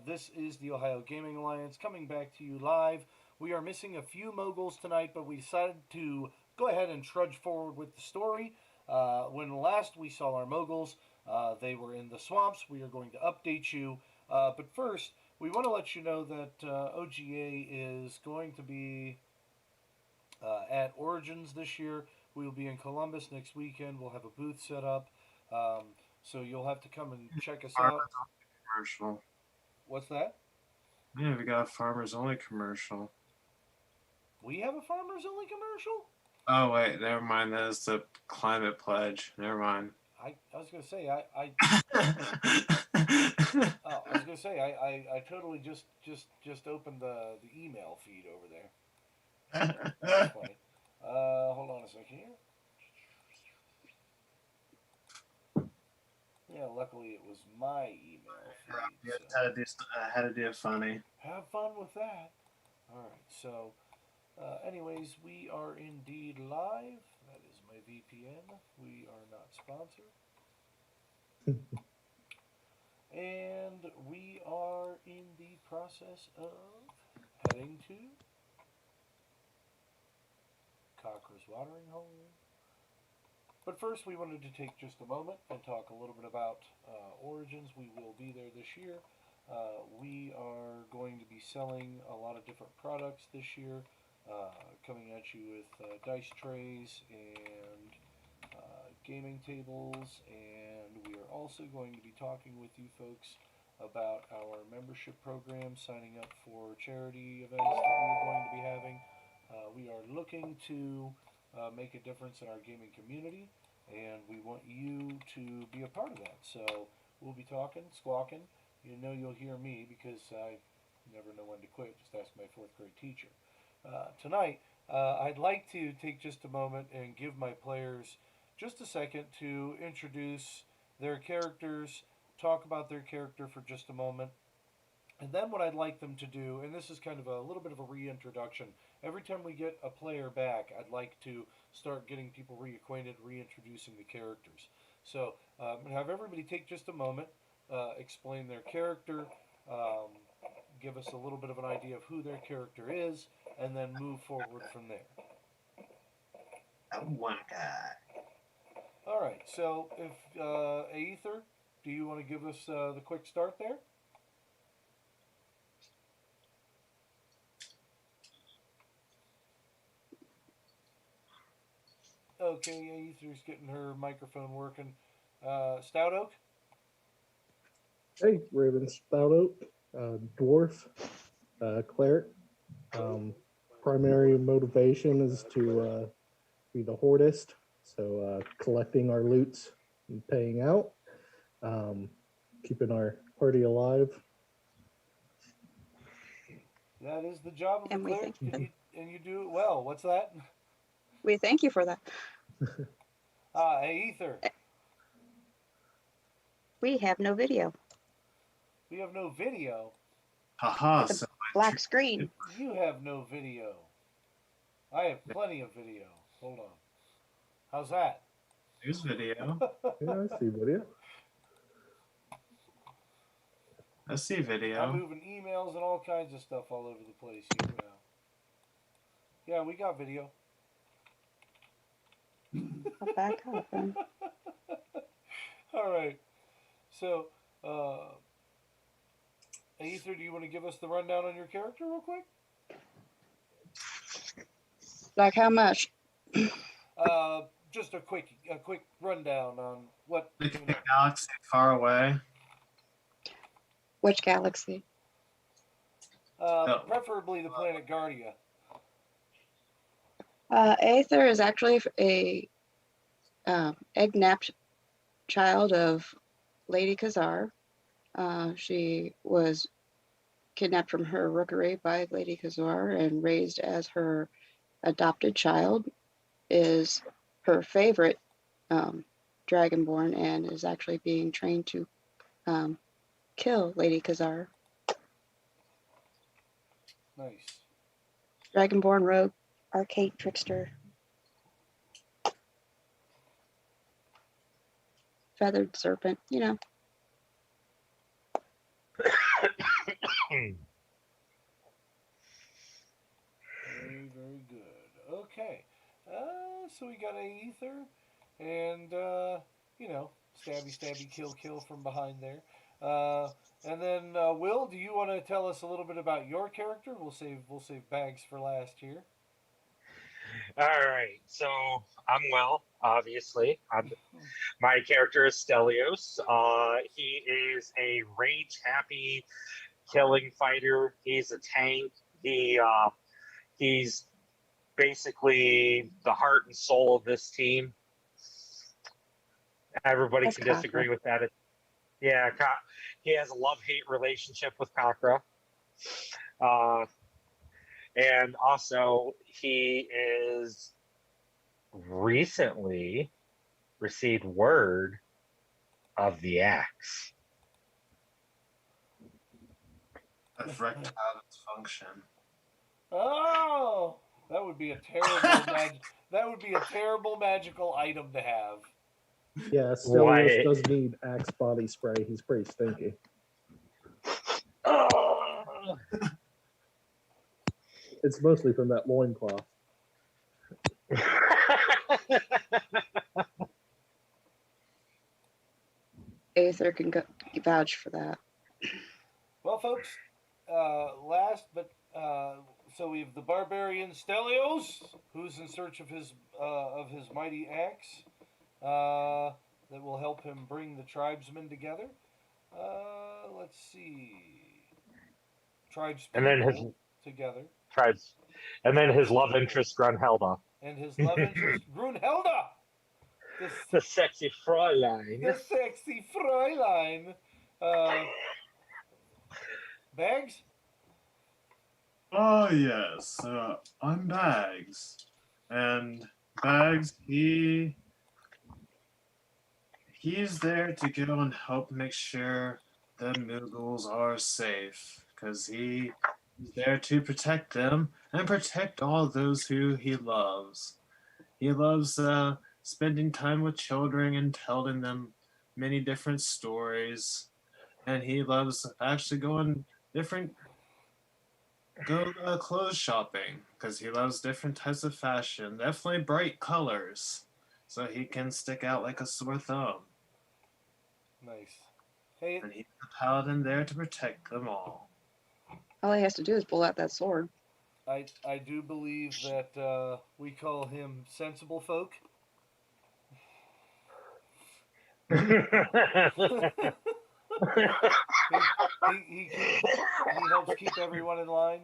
This is the Ohio Gaming Alliance coming back to you live. We are missing a few moguls tonight, but we decided to go ahead and trudge forward with the story. When last we saw our moguls, they were in the swamps. We are going to update you. But first, we want to let you know that OGA is going to be at Origins this year. We will be in Columbus next weekend. We'll have a booth set up. So you'll have to come and check us Farmers out. Only commercial. What's that? Yeah, we got a Farmers Only commercial. We have a farmers only commercial? Oh wait, never mind. That is the climate pledge. Never mind. I was gonna say I was gonna say I totally just opened the email feed over there. That's funny. Hold on a second here. Yeah, luckily it was my email feed. So I had to do it funny. have fun with that. All right. So, anyways, we are indeed live. That is my VPN. We are not sponsored. And we are in the process of heading to Cocker's Watering Hole. But first, we wanted to take just a moment and talk a little bit about Origins. We will be there this year. We are going to be selling a lot of different products this year, coming at you with dice trays and gaming tables, and we are also going to be talking with you folks about our membership program, signing up for charity events that we are going to be having. We are looking to make a difference in our gaming community, and we want you to be a part of that. So we'll be talking, squawking. You know you'll hear me because I never know when to quit. Just ask my fourth grade teacher. Tonight, I'd like to take just a moment and give my players just a second to introduce their characters, talk about their character for just a moment, and then what I'd like them to do, and this is kind of a little bit of a reintroduction. Every time we get a player back, I'd like to start getting people reacquainted, reintroducing the characters. So have everybody take just a moment, explain their character, um, give us a little bit of an idea of who their character is, and then move forward from there. I'm one guy. All right. So if Aether, do you want to give us the quick start there? Okay, Aether's getting her microphone working. Stout Oak. Hey, Raven Stout Oak, dwarf, cleric. Um, Primary motivation is to be the hoardist, so collecting our loots and paying out, um, keeping our party alive. That is the job of a And we cleric, thank you. and you do it well. What's that? We thank you for that. Aether. We have no video. We have no video. Haha. It's a So black screen. You have no video. I have plenty of video. Hold on. How's that? there's video. Yeah, I see video. I see I'm video. moving emails and all kinds of stuff all over the place here now. Yeah, we got video. I'll back up then. All right. So, Aether, do you want to give us the rundown on your character real quick? Like how much? Just a quick rundown on what. Like a galaxy far away. Which galaxy? Preferably the planet Guardia. Aether is actually a egg-napped child of Lady Khazar. She was kidnapped from her rookery by Lady Khazar and raised as her adopted child. Is her favorite dragonborn and is actually being trained to kill Lady Khazar. Nice. Dragonborn rogue, arcade trickster, feathered serpent, you know. So we got Aether, and stabby, stabby, kill, kill from behind there. And then Will, do you want to tell us a little bit about your character? We'll save Bags for last here. All right, so I'm Will, obviously. My character is Stellios. He is a rage-happy killing fighter. He's a tank. He's basically the heart and soul of this team. Everybody That's can disagree Kakra. with that. Yeah, he has a love-hate relationship with Kakra. And also, he is recently received word of the axe. I've wrecked out its function. Oh, that would be a terrible magical item to have. Yeah, Why? Stelios does need Axe body spray. He's pretty stinky. It's mostly from that loincloth. Aether can vouch for that. Well, folks, so we have the Barbarian Stellios, who's in search of his mighty axe that will help him bring the tribesmen together. Let's see, And then his together, tribes, and then his love interest Grunhilda, and his love interest Grunhilda, the sexy Fräulein. the sexy Fräulein. Bags. Oh yes, I'm Bags, and Bags he's there to go and help make sure the Muggles are safe, because he's there to protect them and protect all those who he loves. He loves spending time with children and telling them many different stories, and he loves actually go clothes shopping, because he loves different types of fashion, definitely bright colors, so he can stick out like a sore thumb. Nice. Hey, And he's the paladin there to protect them all. All he has to do is pull out that sword. I do believe that we call him sensible folk. he helps keep everyone in line.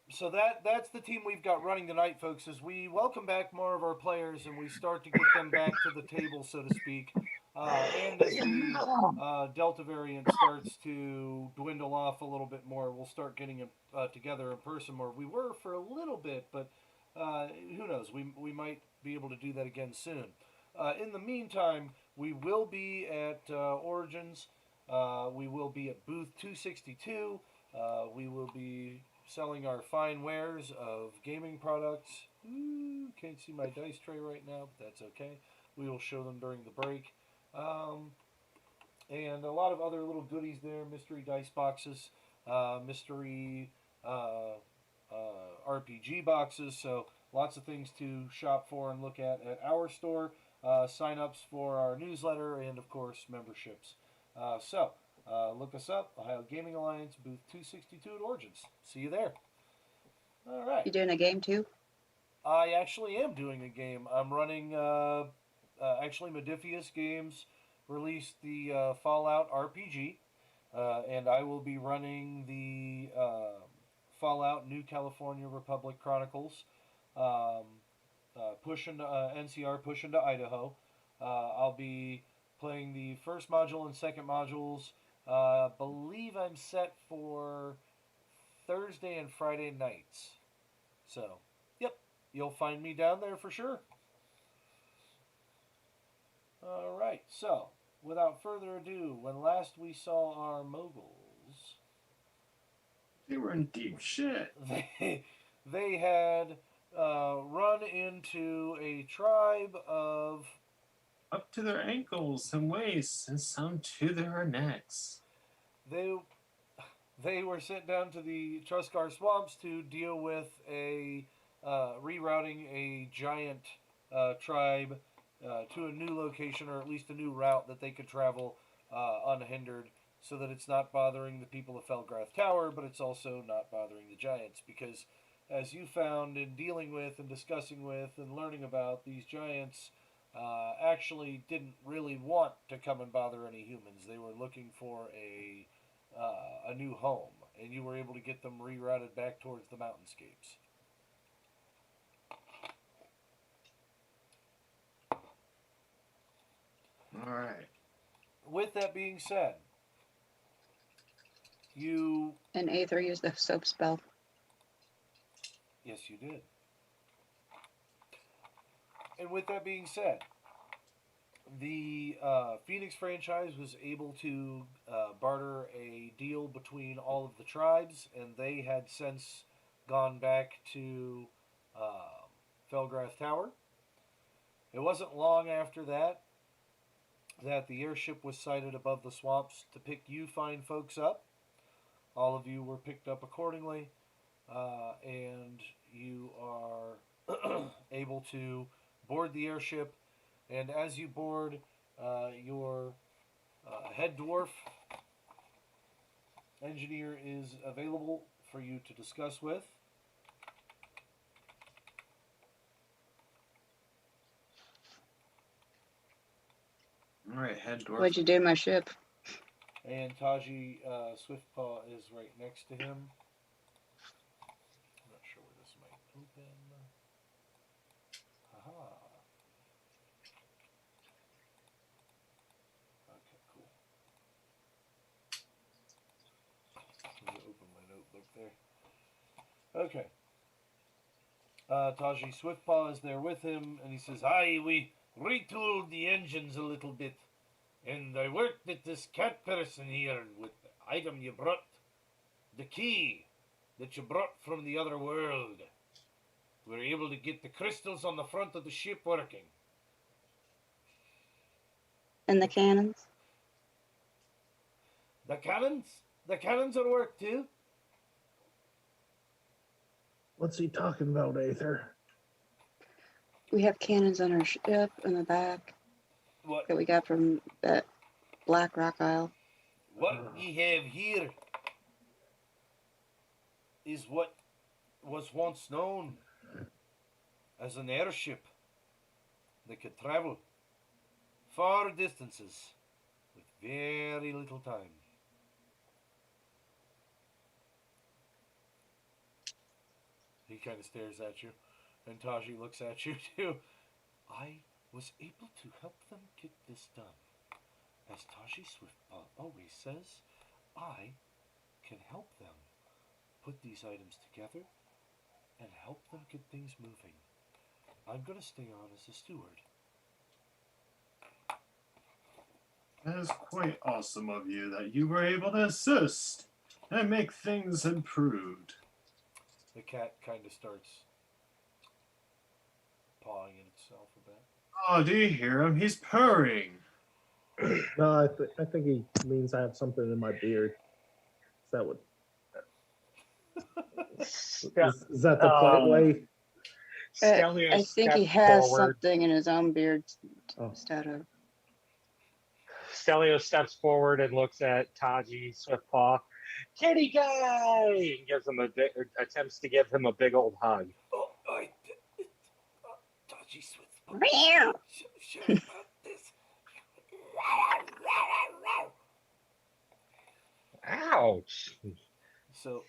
So that's the team we've got running tonight, folks. As we welcome back more of our players and we start to get them back to the table, so to speak, and as the Delta variant starts to dwindle off a little bit more, we'll start getting together in person more. We were for a little bit, but who knows? We might be able to do that again soon. In the meantime, we will be at Origins. We will be at booth 262. We will be selling our fine wares of gaming products. Ooh, can't see my dice tray right now, but that's okay. We will show them during the break. And a lot of other little goodies there, mystery dice boxes, mystery RPG boxes, so lots of things to shop for and look at our store, sign-ups for our newsletter, and of course memberships. Look us up, Ohio Gaming Alliance, booth 262 at Origins. See you there. All right. You doing a game too? I actually am doing a game. I'm running, actually Modifius Games released the Fallout RPG, and I will be running the Fallout New California Republic Chronicles, push into NCR, push into Idaho. I'll be playing the first module and second modules. Believe I'm set for Thursday and Friday nights. So, yep, you'll find me down there for sure. All right, so without further ado, when last we saw our moguls, They were in deep shit. they had run into a tribe of Up to their ankles and waists, and some to their necks. they were sent down to the Truscar swamps to deal with a rerouting a giant tribe to a new location, or at least a new route that they could travel unhindered, so that it's not bothering the people of Felgrath Tower, but it's also not bothering the giants. Because, as you found in dealing with and discussing with and learning about, these giants actually didn't really want to come and bother any humans. They were looking for a new home, and you were able to get them rerouted back towards the mountainscapes. All right. With that being said, you... And Aether used the soap spell. Yes, you did. And with that being said, the Phoenix franchise was able to barter a deal between all of the tribes, and they had since gone back to Felgrath Tower. It wasn't long after that the airship was sighted above the swamps to pick you fine folks up. All of you were picked up accordingly, and you are able to board the airship. And as you board, your head dwarf engineer is available for you to discuss with. All right, head dwarf. What'd you do to my ship? And Taji Swiftpaw is right next to him. I'm not sure where this might open. Haha. Okay, cool. Let me open my notebook there. Okay. Taji Swiftpaw is there with him, and he says, "Aye, we retooled the engines a little bit, and I worked at this cat person here with the item you brought, the key that you brought from the other world. We were able to get the crystals on the front of the ship working." And the cannons? The cannons? The cannons will work too. What's he talking about, Aether? We have cannons on our ship in the back What that we got from that Black Rock Isle. ye have here is what was once known as an airship that could travel far distances with very little time. He kind of stares at you, and Taji looks at you too. I was able to help them get this done. As Taji Swiftpaw always says, I can help them put these items together and help them get things moving. I'm going to stay on as a steward. That is quite awesome of you that you were able to assist and make things improved. The cat kind of starts pawing at itself a bit. Oh, do you hear him? He's purring. No, I think he means I have something in my beard. Is that what? Is that the polite way? Stellios I think he steps has forward. something in his own beard Oh. instead of. Stellios steps forward and looks at Taji Swiftpaw. Kitty guy! And gives him attempts to give him a big old hug. Oh, Taji Swiftpaw. Meow. Sorry about this. Ouch! So,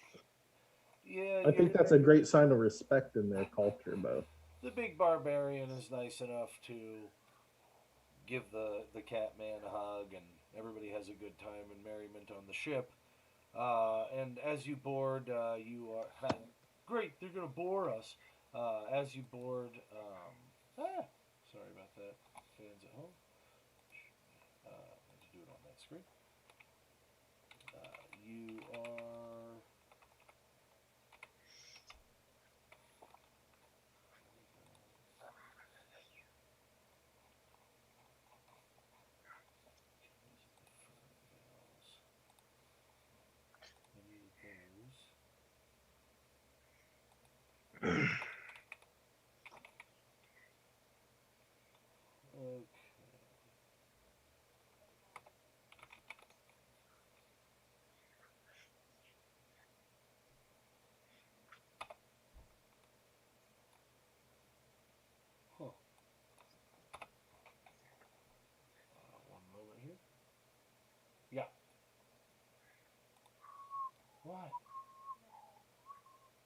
yeah, I think that's a great sign of respect in their culture, Bo. the big barbarian is nice enough to give the cat man a hug, and everybody has a good time and merriment on the ship. And as you board, you are great. They're gonna bore us. As you board, sorry about that. Fans at home. Let's do it on that screen. You are.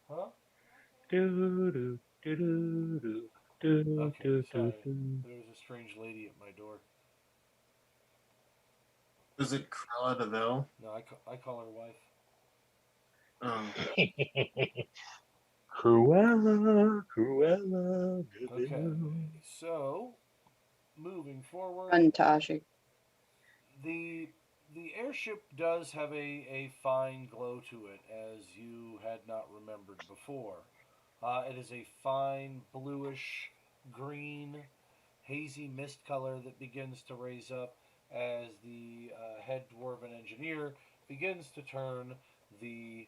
What? Huh? Do, do, do, do, do, do, Okay, do, sorry. do. There's a strange lady at my door. Is it Cruella de Vil? No, I call her wife. Oh. Cruella, Cruella. de Okay, Vil. so moving forward, Run, Tashi. the the airship does have a fine glow to it, as you had not remembered before. It is a fine bluish green, hazy mist color that begins to raise up as the head dwarven engineer begins to turn the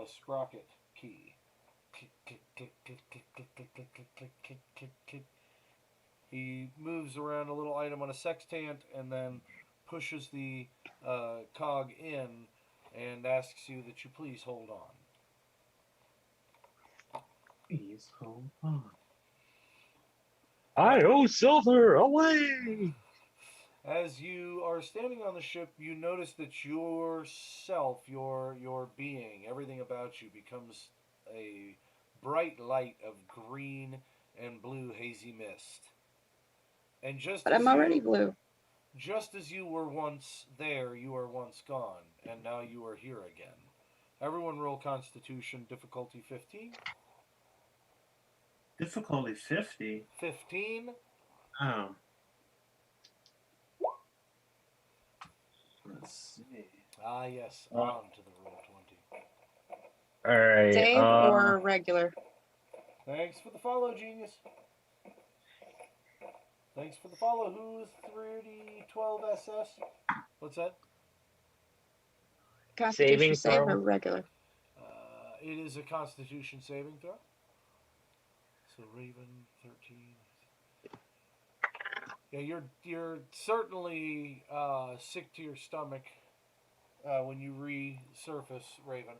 sprocket key. Click, click, click, click, click, click, click, click, click, click, click, click, click. He moves around a little item on a sextant and then pushes the cog in and asks you that you please hold on. Please hold on. I owe silver away. As you are standing on the ship, you notice that yourself, your being, everything about you becomes a bright light of green and blue hazy mist. And But I'm already blue. just as you were once there, you are once gone, and now you are here again. Everyone roll Constitution, difficulty 15. Difficulty 50? 15. Oh. Let's see. Ah, yes, on to the roll 20. All right. Save or regular? Thanks for the follow, genius. Thanks for the follow. Who's 3012 SS? What's that? Constitution Saving save throw. or regular? It is a Constitution saving throw. So Raven 13. Yeah, you're certainly sick to your stomach when you resurface, Raven.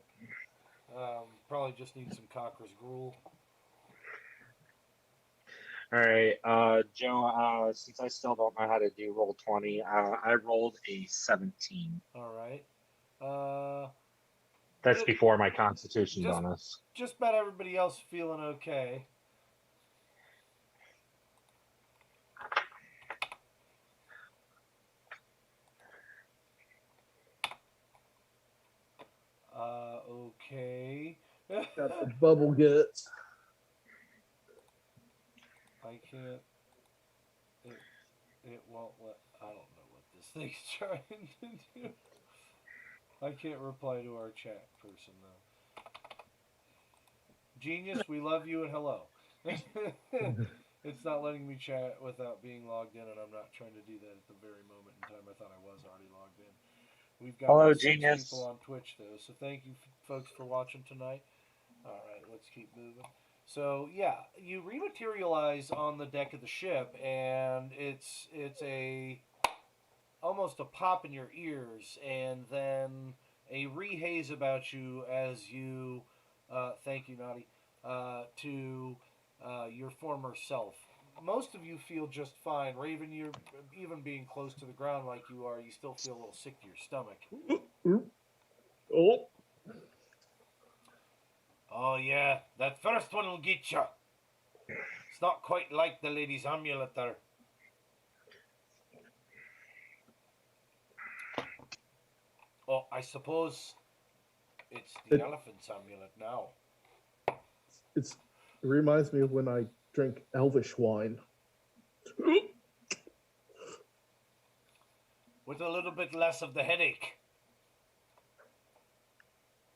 Probably just need some cocker's gruel. All right, Joe. Since I still don't know how to do roll 20, I rolled a 17. All right. That's Just, before my Constitution just bonus. just about everybody else feeling okay. Okay. Got the bubble guts. I can't. It won't let. I don't know what this thing's trying to do. I can't reply to our chat person though. Genius, we love you and hello. It's not letting me chat without being logged in, and I'm not trying to do that at the very moment in time. I thought I was already logged in. We've got Hello, 6 Genius. people on Twitch though, so thank you folks for watching tonight. All right, let's keep moving. So yeah, you rematerialize on the deck of the ship, and it's a almost a pop in your ears, and then a rehaze about you as you thank you, Naughty, to your former self. Most of you feel just fine. Raven, you're even being close to the ground like you are, you still feel a little sick to your stomach. Oh, Oh yeah, that first one will get you. It's not quite like the lady's amulet there. Oh, I suppose it's the elephant's amulet now. it reminds me of when I drink elvish wine. With a little bit less of the headache.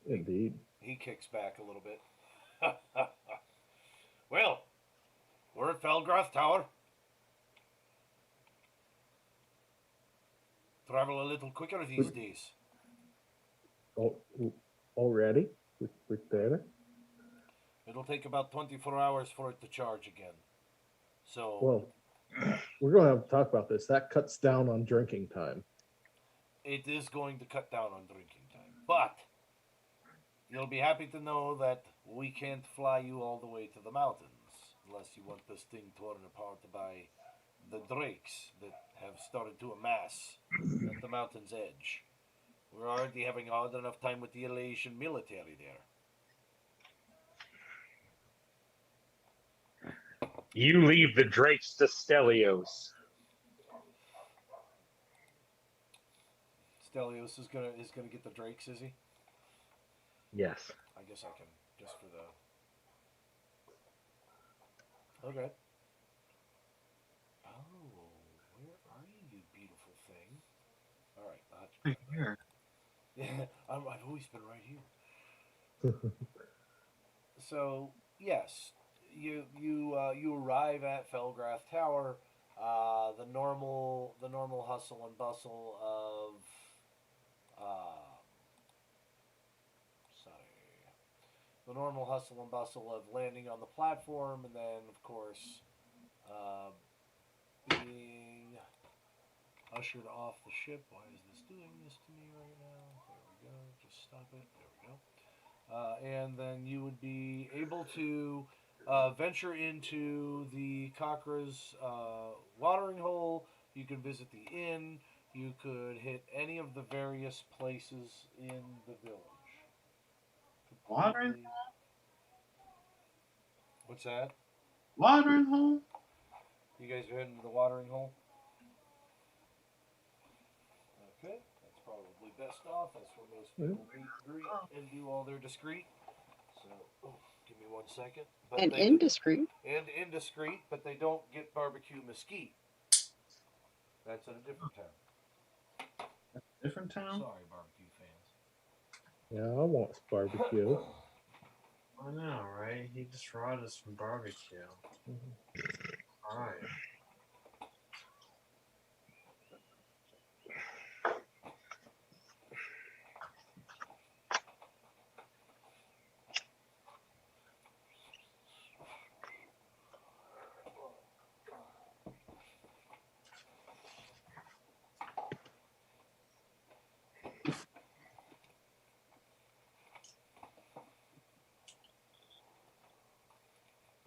Indeed. He kicks back a little bit. Well, we're at Felgrath Tower. Travel a little quicker these days. Oh, already? We're there? It'll take about 24 hours for it to charge again. So, Well, we're going to have to talk about this. That cuts down on drinking time. it is going to cut down on drinking time. But, you'll be happy to know that we can't fly you all the way to the mountains. Unless you want this thing torn apart by the drakes that have started to amass at the mountain's edge. We're already having hard enough time with the Elation military there. You leave the Drakes to Stellios. Stellios is gonna get the Drakes, is he? Yes. I guess I can just for the. Okay. Oh, where are you, you beautiful thing? All right, I'll have to Right grab here. that. Yeah, I've always been right here. So yes, you arrive at Felgrath Tower. The normal hustle and bustle of sorry, the normal hustle and bustle of landing on the platform, and then of course uh, being ushered off the ship. Why is this doing this to me right now? There we go. Just stop it. There we go. And then you would be able to venture into the Cochra's watering hole. You could visit the inn. You could hit any of the various places in the village. Watering? Completely. What's that? Watering hole? You guys are heading to the watering hole? Okay, that's probably best off. That's where most people meet and greet and do all their discreet. So, give me 1 second. But And they indiscreet. and indiscreet, but they don't get barbecue mesquite. That's in a different town. Different town? Sorry, barbecue fans. Yeah, I want barbecue. I know, right? He just brought us some barbecue. Alright.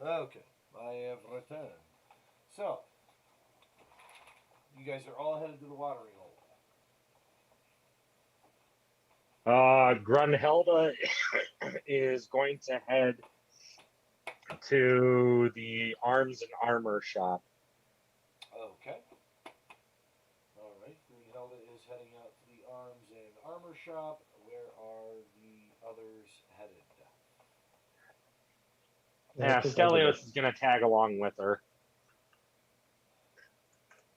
Okay, I have returned. So, you guys are all headed to the watering hole. Grunhilda is going to head to the arms and armor shop. Okay. All right. Greenhilda is heading out to the arms and armor shop. Where are the others headed? Yeah, Stellios is going to tag along with her.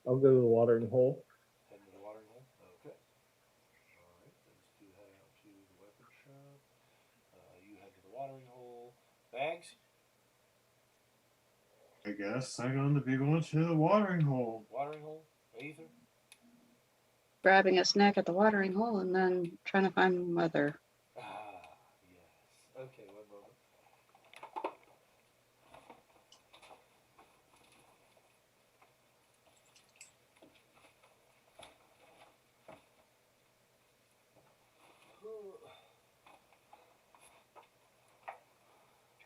I'll go to the watering hole. Heading to the watering hole? Okay. All right. Those two head out to the weapon shop. You head to the watering hole. Bags? I guess I'm going to be going to the watering hole. Watering hole? Aether? Grabbing a snack at the watering hole and then trying to find mother. Ah, yes. Okay, one moment.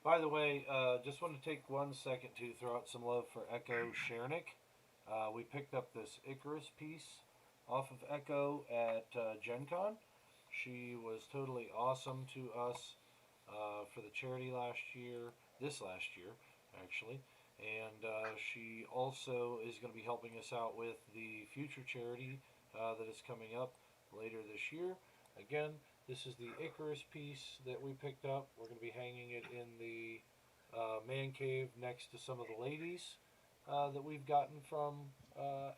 By the way, just want to take 1 second to throw out some love for Echo Shernick. We picked up this Icarus piece off of Echo at Gen Con. She was totally awesome to us for the charity this last year, actually. And she also is going to be helping us out with the future charity that is coming up later this year. Again, this is the Icarus piece that we picked up. We're going to be hanging it in the man cave next to some of the ladies that we've gotten from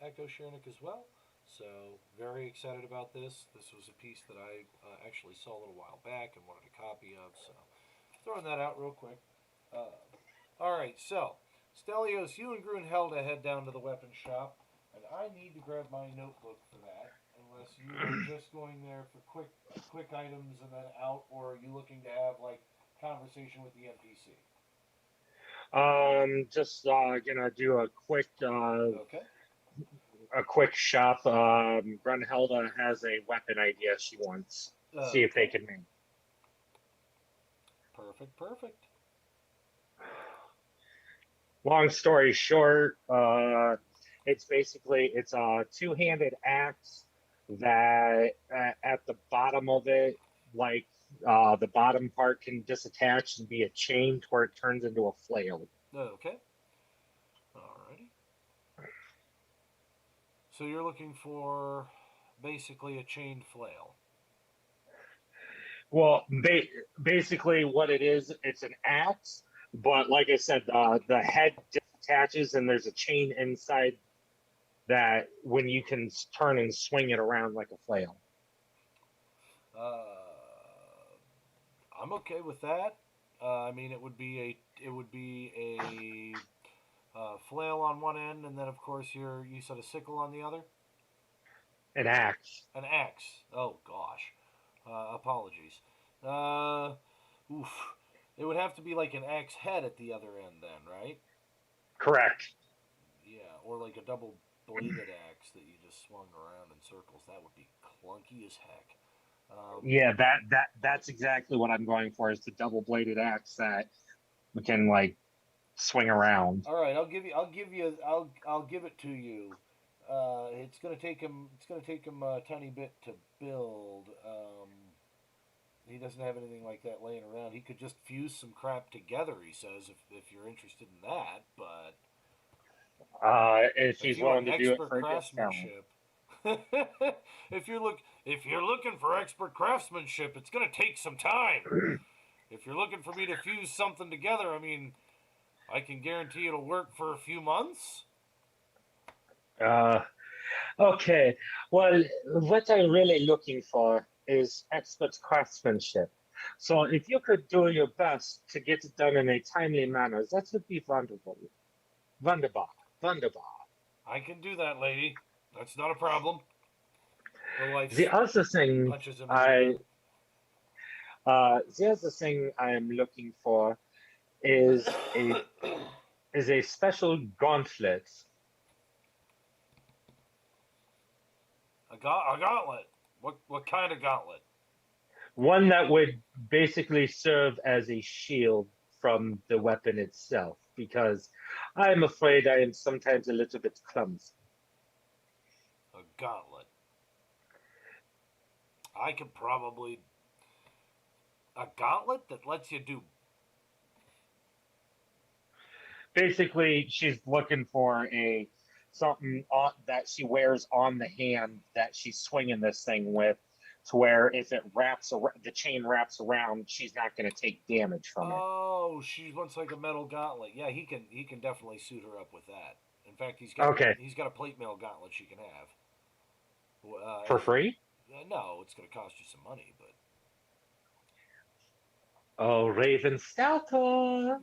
Echo Shernick as well. So very excited about this. This was a piece that I actually saw a little while back and wanted a copy of. So throwing that out real quick. All right, so Stellios, you and Grunhilda head down to the weapon shop, and I need to grab my notebook for that. Unless you are just going there for quick items and then out, or are you looking to have like conversation with the NPC? Just gonna do Okay. a quick shop. Grunhilda has a weapon idea she wants. See if they can make. Perfect. Long story short, it's a two-handed axe that at the bottom of it, like the bottom part can disattach and be a chain to where it turns into a flail. Okay. Alrighty. So you're looking for basically a chained flail. Well, basically what it is, it's an axe, but like I said, the head disattaches and there's a chain inside that when you can turn and swing it around like a flail. Uh, I'm okay with that. I mean, it would be a flail on one end, and then of course you said a sickle on the other. An axe. An axe. Oh gosh. Apologies. Uh, oof. It would have to be like an axe head at the other end, then, right? Correct. Yeah, or like a double bladed axe that you just swung around in circles. That would be clunky as heck. Yeah, that's exactly what I'm going for, is the double bladed axe that can like swing around. All right, I'll give it to you. It's gonna take him. It's gonna take him a tiny bit to build. He doesn't have anything like that laying around. He could just fuse some crap together. He says, if you're interested in that, but If if he's you want willing to do it expert for a discount. craftsmanship, if you're looking for expert craftsmanship, it's gonna take some time. If you're looking for me to fuse something together, I mean, I can guarantee it'll work for a few months. Uh, okay. Well, what I'm really looking for is expert craftsmanship. So if you could do your best to get it done in a timely manner, that would be wonderful. Wunderbar. Wunderbar. I can do that, lady. That's not a problem. The wife The other thing punches him in the other thing I am looking for is the a special gauntlet. a gauntlet. What kind of gauntlet? One that would basically serve as a shield from the weapon itself, because I'm afraid I am sometimes a little bit clumsy. A gauntlet. I could probably a gauntlet that lets you do. Basically, she's looking for a something on, that she wears on the hand that she's swinging this thing with, to where if it wraps around, the chain wraps around, she's not going to take damage from it. Oh, she wants like a metal gauntlet. Yeah, he can definitely suit her up with that. In fact, Okay, he's got a plate mail gauntlet she can have. for free? No, it's going to cost you some money, Oh, Raven Stouter.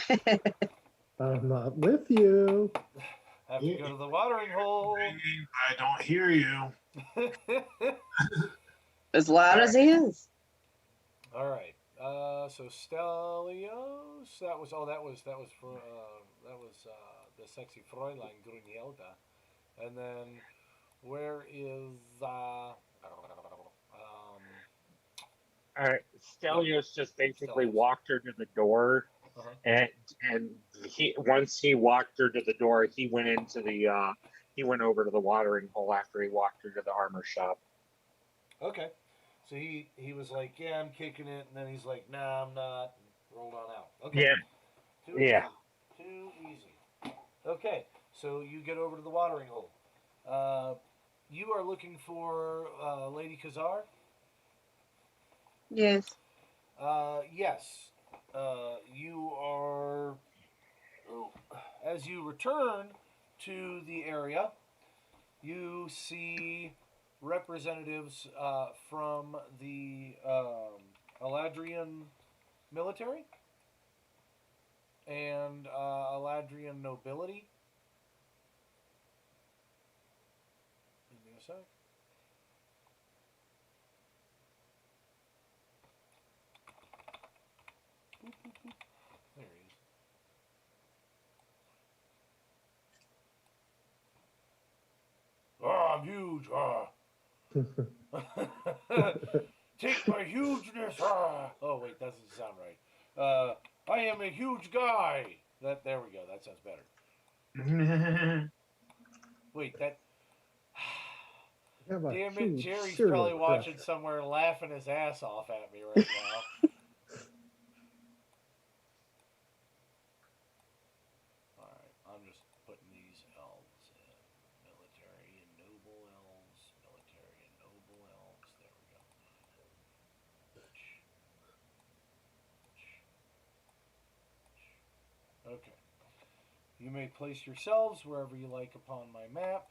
but I'm not with you. have to go to the watering hole. I don't hear you. As loud as he is. All right. So Stellios, that was for the sexy Fräulein Grunhilda, and then where is All right, Stelios just basically Stelios. walked her to the door, uh-huh. and once he walked her to the door, he went over to the watering hole after he walked her to the armor shop. Okay. So he was like, yeah, I'm kicking it, and then he's like, nah, I'm not, and rolled on out. Okay. Yeah, Too yeah. easy. Too easy. Okay. So you get over to the watering hole. You are looking for Lady Khazar? Yes. Yes. You are. As you return to the area, you see representatives from the Eladrian military and Eladrian nobility. Give me a sec. There he is. I'm huge. Take my hugeness. Oh wait, that doesn't sound right. I am a huge guy. There we go. That sounds better. Wait, that I have a Damn it, huge Jerry's serial probably crush. watching somewhere laughing his ass off at me right now. Alright, I'm just putting these elves in. Military and noble elves. Military and noble elves. There we go. Okay. You may place yourselves wherever you like upon my map.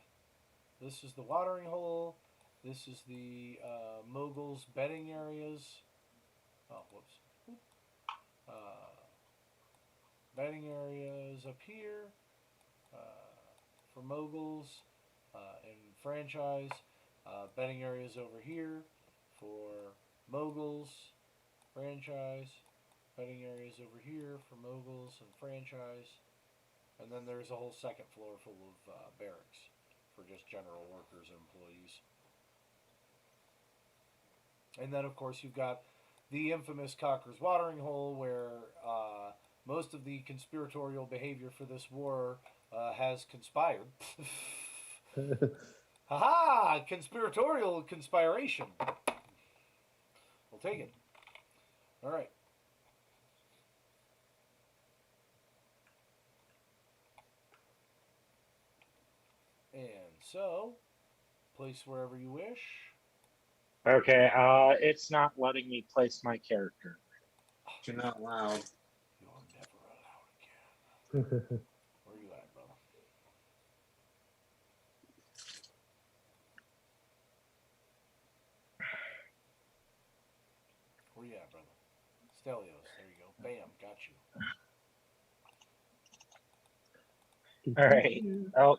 This is the watering hole. This is the moguls' bedding areas. Oh, whoops. Bedding areas up here for moguls and franchise. Bedding areas over here for moguls, franchise. Bedding areas over here for moguls and franchise. And then there's a whole second floor full of barracks for just general workers and employees. And then, of course, you've got the infamous Cocker's Watering Hole, where most of the conspiratorial behavior for this war has conspired. Ha-ha! Conspiratorial conspiration. We'll take it. All right. And so, place wherever you wish. Okay, it's not letting me place my character. You're not allowed. You're never allowed again. Where you at, brother? Where you at, brother? Stellios. There you go. Bam. Got you. All right. Oh,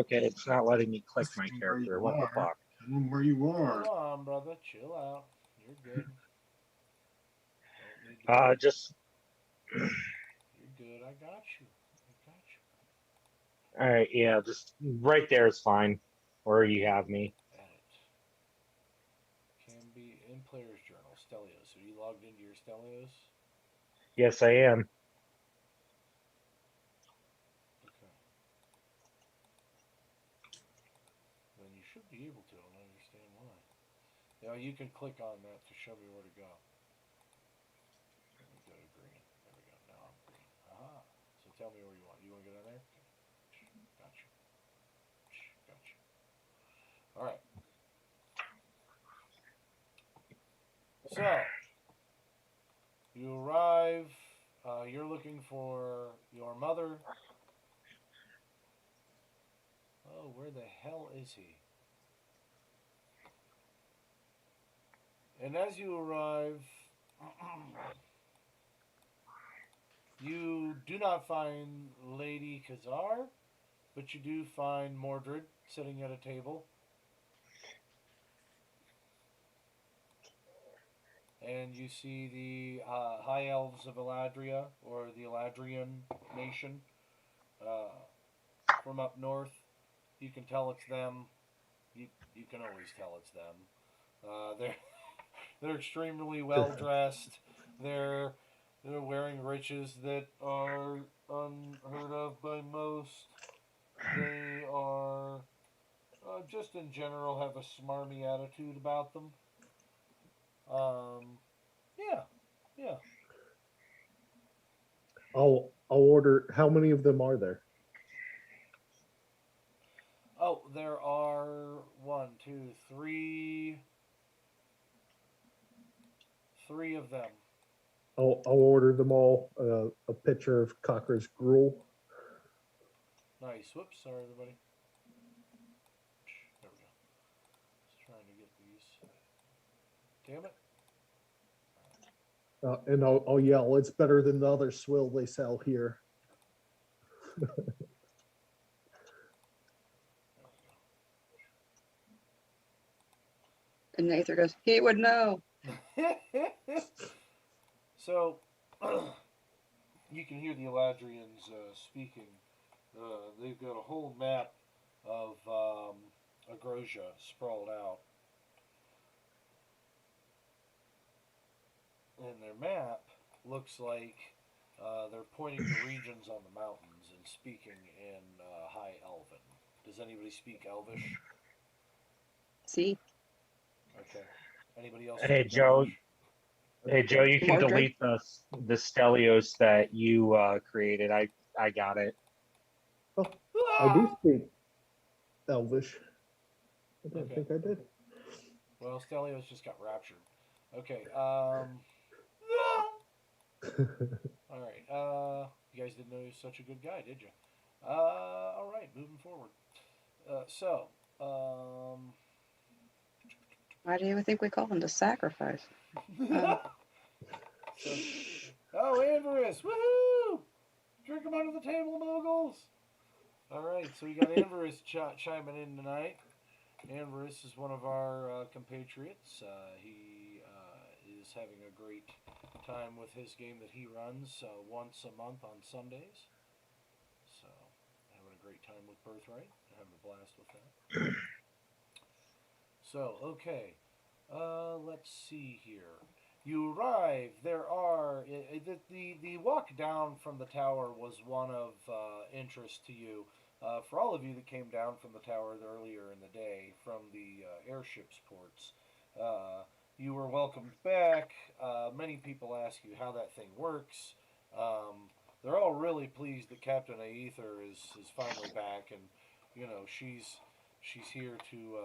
okay. It's not letting me click my Where you character. What the are. fuck? Tell 'em where you are. Hold on, brother. Chill out. You're good. Don't need to Just You're good. I got you. I got you. all right. Yeah, just right there is fine. Where you have me. Edit. Can be in player's journal. Stellios. Are you logged into your Stellios? Yes, I am. Okay. Then you should be able to. I don't understand why. Now you can click on that to show me where to go. Let me go to green. There we go. Now I'm green. Aha. So tell me where you want. You want to go down there? Gotcha. Gotcha. All right. So, you arrive. You're looking for your mother. Oh, where the hell is he? And as you arrive, you do not find Lady Khazar, but you do find Mordred sitting at a table. And you see the High Elves of Eladria, or the Eladrian nation, from up north. You can tell it's them. You can always tell it's them. They're extremely well dressed. They're wearing riches that are unheard of by most. They are just in general have a smarmy attitude about them. Yeah. I'll order. How many of them are there? Oh, there are 1, 2, 3. 3 of them. I'll order them all a pitcher of Cocker's gruel. Nice. Whoops. Sorry, everybody. There we go. Just trying to get these. Damn it. And I'll yell, it's better than the other swill they sell here. There we go. And Nathan goes, he would know. So, you can hear the Eladrians speaking. They've got a whole map of Agrosia sprawled out. And their map looks like they're pointing to regions on the mountains and speaking in High Elven. Does anybody speak Elvish? See, Okay. Anybody else? Hey take Joe, damage? hey Joe, you can More drink? delete the Stellios that you created. I got it. Oh, I do speak Elvish. I didn't Okay. think I did. Well, Stellios just got raptured. Okay. All right. You guys didn't know he was such a good guy, did you? All right. Moving forward. why do you think we call him the sacrifice? Um, So, oh, Anvarus, woohoo! Drink him under the table, moguls. All right, so we got Anvarus chiming in tonight. Anvarus is one of our compatriots. He is having a great time with his game that he runs once a month on Sundays. So, having a great time with Birthright. Having a blast with that. So, okay. Let's see here. You arrive. There are the walk down from the tower was one of interest to you. For all of you that came down from the tower earlier in the day from the airship's ports, you were welcomed back. Many people ask you how that thing works. They're all really pleased that Captain Aether is finally back, and you know she's here to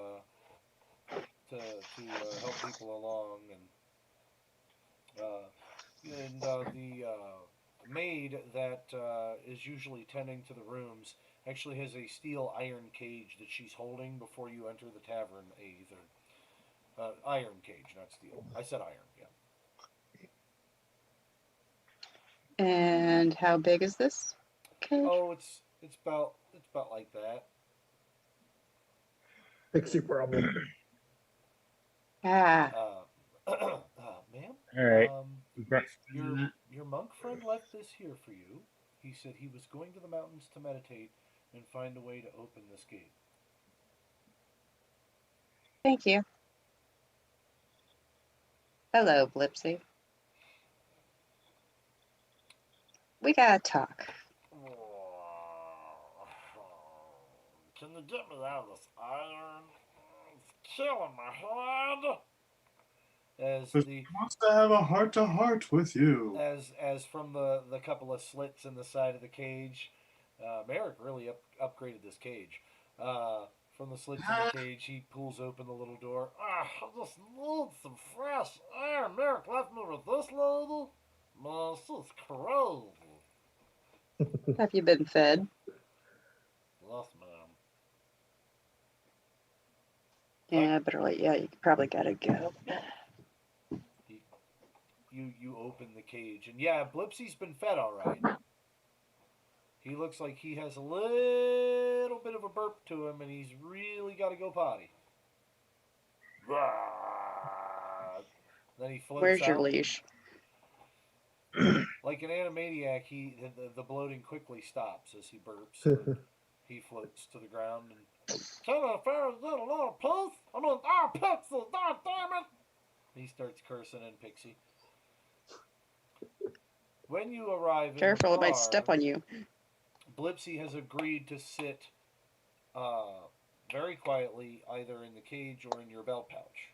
help people along, the maid that is usually tending to the rooms actually has a steel iron cage that she's holding before you enter the tavern. Iron cage, not steel. I said iron. Yeah. and how big is this cage? Oh, it's about like that. Pixie problem. Ah, Ma'am. All right. Your monk friend left this here for you. He said he was going to the mountains to meditate and find a way to open this gate. thank you. Hello, Blipsy. We gotta talk. Can you get me out of this iron? It's killing my head. As But the he wants to have a heart-to-heart with you. as from the couple of slits in the side of the cage, Merrick really upgraded this cage. From the slits in the cage, he pulls open the little door. I just need some fresh air. Merrick left me with this lady. Man, she's crazy. Have you been fed? Yes, ma'am. Yeah, yeah, you probably gotta go. He, you open the cage, and yeah, Blipsy's been fed all right. He looks like he has a little bit of a burp to him, and he's really got to go potty. Then he floats Where's your out. leash? Like an animaniac, the bloating quickly stops as he burps. And he floats to the ground and can a fairy get a little piece? I mean, Pixie, god damn it! He starts cursing in Pixie. When you arrive in Careful, the it bar, might step on you. Blipsy has agreed to sit very quietly either in the cage or in your belt pouch.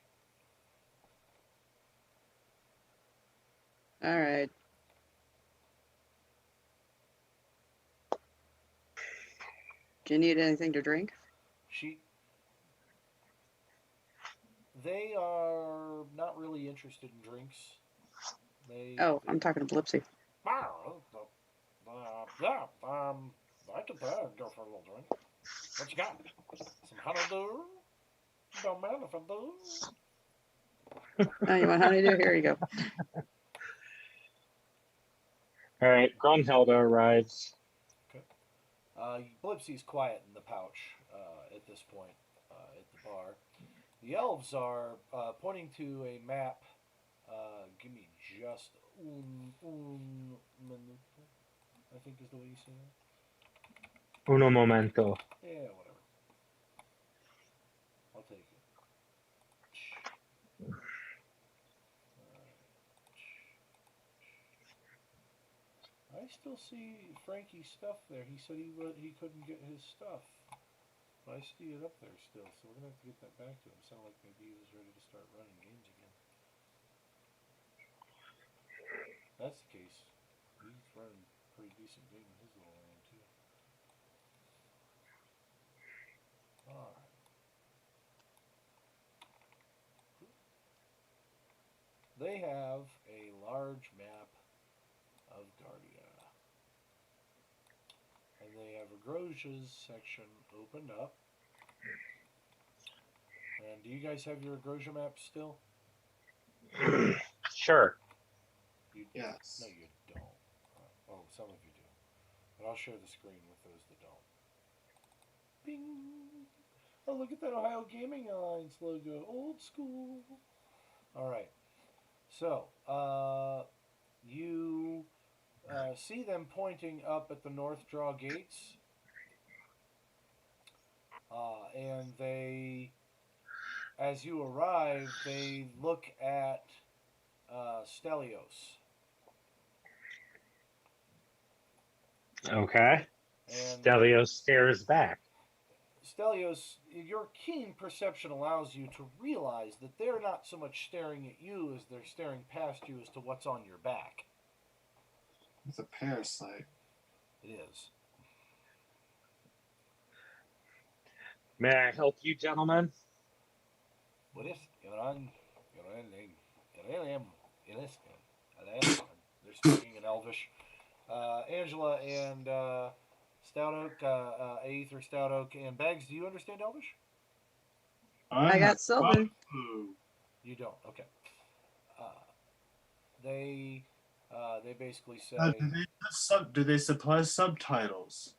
All right. Do you need anything to drink? They are not really interested in drinks. I'm talking to Blipsy. Yeah, I could go for a little drink. What you got? Some honeydew? Don't mind if I do. Oh, you want honeydew? Here you go. All right. Grunhilda arrives. Okay. Blipsy's quiet in the pouch at this point at the bar. The elves are pointing to a map. Give me just un minuto, I think is the way you say it. Uno momento. Yeah, whatever. I'll take it. I still see Frankie's stuff there. He said he couldn't get his stuff. But I see it up there still, so we're gonna have to get that back to him. Sounded like maybe he was ready to start running games again. If that's the case. He's running a pretty decent game in his little land too. Alright. They have a large map of Guardia. And they have Agrosia's section opened up. And do you guys have your Agrosia map still? Sure. You Yes. No, you don't. Oh, some of you do. But I'll share the screen with those that don't. Bing! Oh, look at that Ohio Gaming Alliance logo. Old school. Alright. So, you see them pointing up at the north draw gates. And they, as you arrive, they look at Stellios. Okay. And Stellios stares back. Stellios, your keen perception allows you to realize that they're not so much staring at you as they're staring past you as to what's on your back. It's a parasite. It is. May I help you, gentlemen? What is they're speaking in Elvish. Angela and Stout Oak, Aether, Stout Oak, and Bags, do you understand Elvish? I got Sylvan. You don't. Okay. They basically say Do they supply subtitles?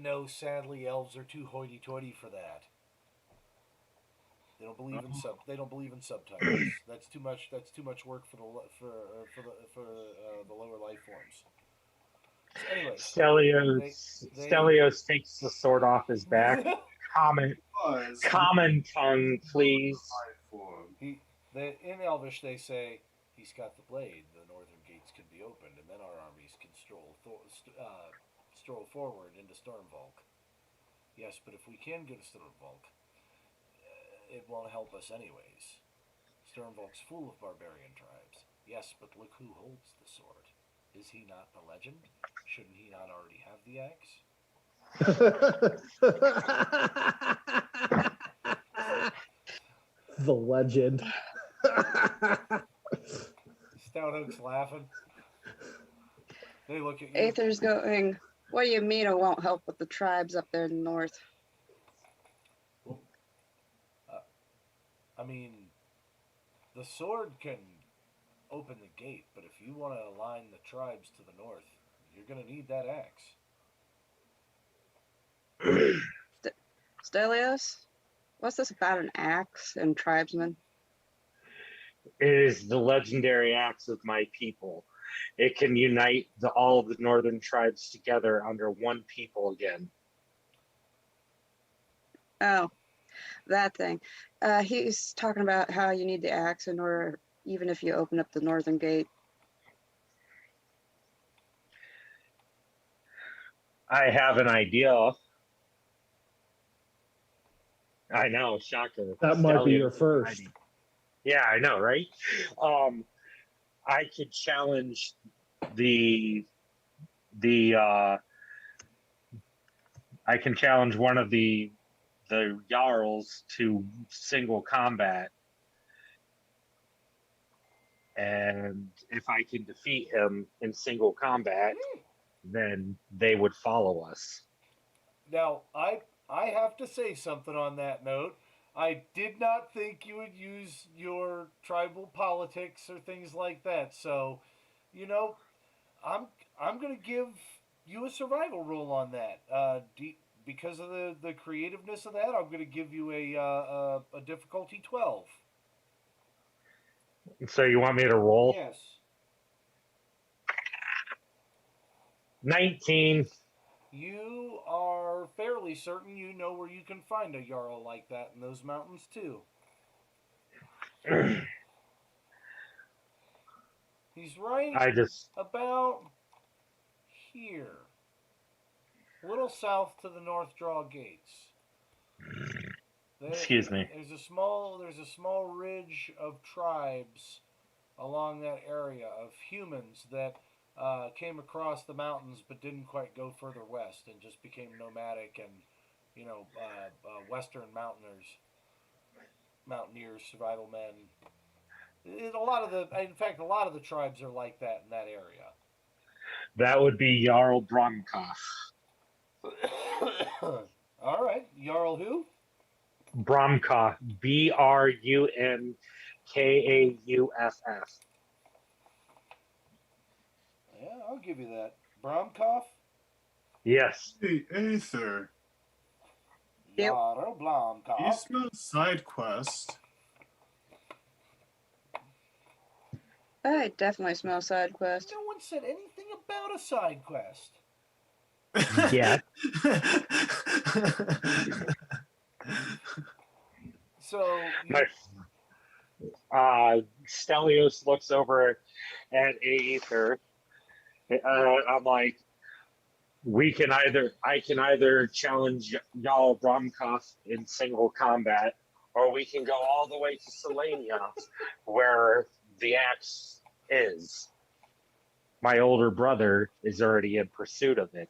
no. Sadly, elves are too hoity-toity for that. They don't believe in subtitles. That's too much. That's too much work for the lower life forms. So anyway, Stellios takes the sword off his back. Common tongue, please. In Elvish, they say, "He's got the blade. The northern gates can be opened, and then our armies can stroll forward into Stormvolk." Yes, but if we can get to Stormvolk, it won't help us anyways. Stormvolk's full of barbarian tribes. Yes, but look who holds the sword. Is he not the legend? Shouldn't he not already have the axe? The legend. Stout Oak's laughing. They look at you. Aether's going, what do you mean it won't help with the tribes up there in the north? Well, I mean, the sword can open the gate, but if you want to align the tribes to the north, you're going to need that axe. Stellios? What's this about an axe and tribesmen? It is the legendary axe of my people. It can unite all of the northern tribes together under one people again. Oh, that thing. He's talking about how you need the axe in order, even if you open up the northern gate. I have an idea. I know, shocker. That might be your first. Yeah, I know, right? I could challenge I can challenge one of the Jarls to single combat. And if I can defeat him in single combat, then they would follow us. Now, I have to say something on that note. I did not think you would use your tribal politics or things like that. So, I'm going to give you a survival roll on that. Because of the creativeness of that, I'm going to give you a difficulty 12. So you want me to roll? Yes. 19. You are fairly certain you know where you can find a Jarl like that in those mountains, too. He's right about here. A little south to the north draw gates. Excuse me. There's a small ridge of tribes along that area of humans that came across the mountains but didn't quite go further west and just became nomadic and Western mountaineers, survival men. A lot of the tribes are like that in that area. That would be Jarl Bromkoff. All right, Jarl who? Bromkoff. Brumkauff. Yeah, I'll give you that. Bromkoff? Yes. Hey, Aether. Yep. Jarl You Blomkoff. smell side quest. I definitely smell side quest. No one said anything about a side quest. Yeah. So Stellios looks over at Aether. I'm like, I can either challenge Jarl Bromkoff in single combat, or we can go all the way to Selenia, where the axe is. My older brother is already in pursuit of it.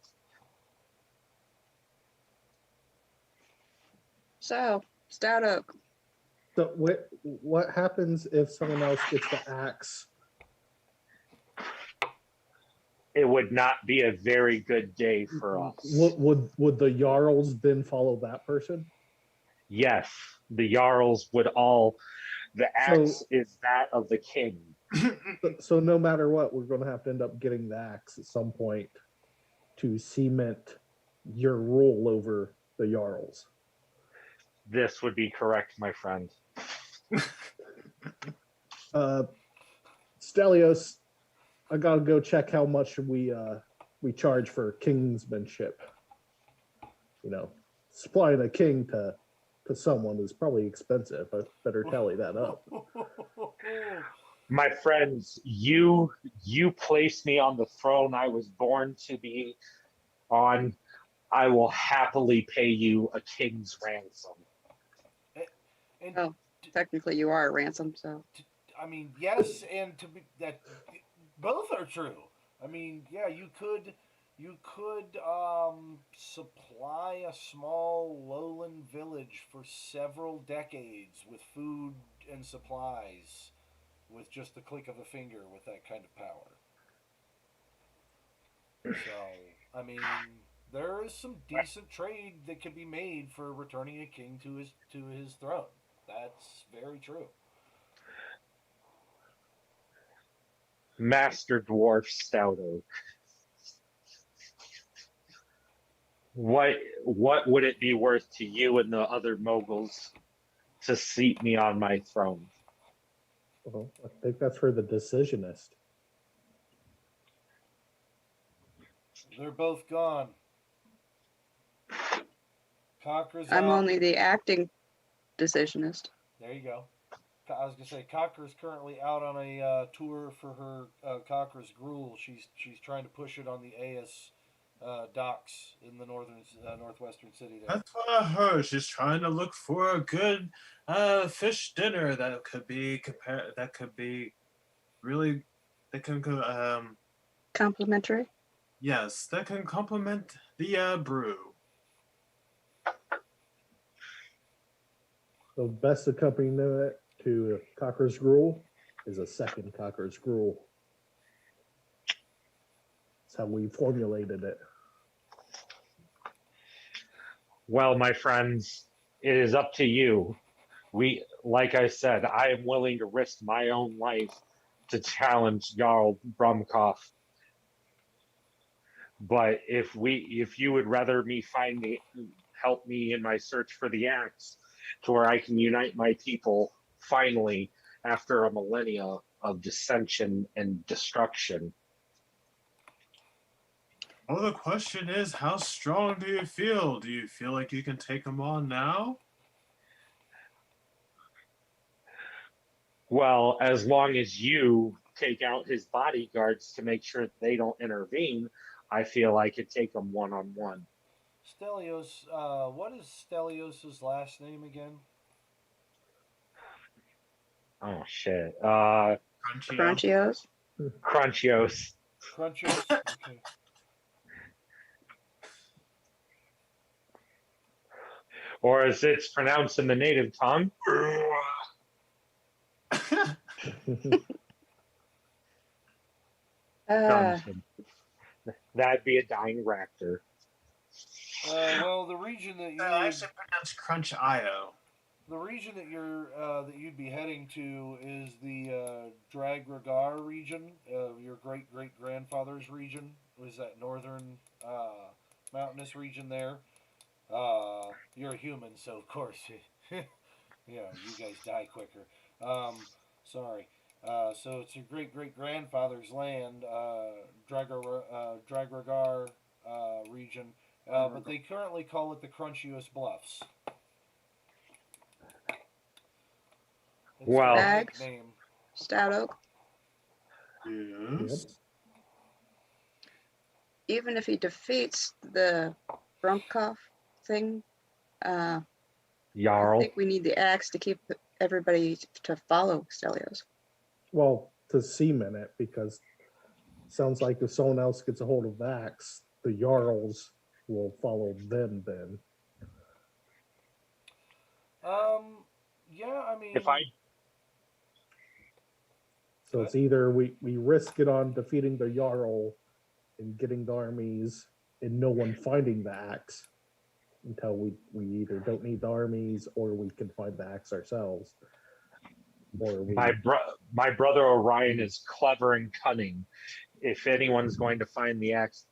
So, Stout Oak. So what happens if someone else gets the axe? It would not be a very good day for us. Would the Jarls then follow that person? Yes, the Jarls would all. The axe So- is that of the king. So no matter what, we're going to have to end up getting the axe at some point to cement your rule over the Jarls. This would be correct, my friend. Stellios, I gotta go check how much we charge for kingsmanship. You know, supplying a king to someone is probably expensive. I better tally that up. My friends, you placed me on the throne I was born to be on. I will happily pay you a king's ransom. and Oh. Technically, you are a ransom, so. I mean, yes, and to be that both are true. I mean, yeah, you could supply a small lowland village for several decades with food and supplies with just the click of a finger with that kind of power. So, I mean, there is some decent trade that can be made for returning a king to his throne. That's very true. Master Dwarf Stout Oak. What would it be worth to you and the other moguls to seat me on my throne? Well, I think that's for the decisionist. They're both gone. Cocker's I'm out. only the acting decisionist. There you go. I was gonna say Cocker's currently out on a tour for her Cocker's Gruel. She's trying to push it on the AS docks in the northwestern city there. That's what I heard. She's trying to look for a good fish dinner that could be really that can go Complimentary. yes, that can complement the brew. The best accompaniment to Cocker's Gruel is a second Cocker's Gruel. That's how we formulated it. Well, my friends, it is up to you. Like I said, I am willing to risk my own life to challenge Jarl Bromkoff. But if you would rather help me in my search for the axe, to where I can unite my people finally after a millennia of dissension and destruction. Well, the question is, how strong do you feel? Do you feel like you can take them on now? Well, as long as you take out his bodyguards to make sure they don't intervene, I feel I could take them one-on-one. Stellios, what is Stellios' last name again? Oh shit. Crunchio. Crunchios. Crunchios. Crunchios? Okay. Or as it's pronounced in the native tongue. Johnson. That'd be a dying raptor. Well, the region that you I would, actually pronounced Crunch.io. the region that you'd be heading to is the Dragragar region, your great great grandfather's region. Was that northern mountainous region there? You're a human, so of course, you guys die quicker. Sorry. So it's your great great grandfather's land, Dragragar region, but they currently call it the Crunchios Bluffs. It's Well- a Bags. nickname. Stout Oak. Yes. Even if he defeats the Brumpkoff thing, I Jarl. think we need the axe to keep everybody to follow Stelios. Well, to cement it, because sounds like if someone else gets a hold of Vax, the Jarls will follow them then. Yeah, I mean, If I So it's either we risk it on defeating the Jarl and getting the armies and no one finding the axe until we either don't need the armies or we can find the axe ourselves. Or we, my brother Orion is clever and cunning. If anyone's going to find the axe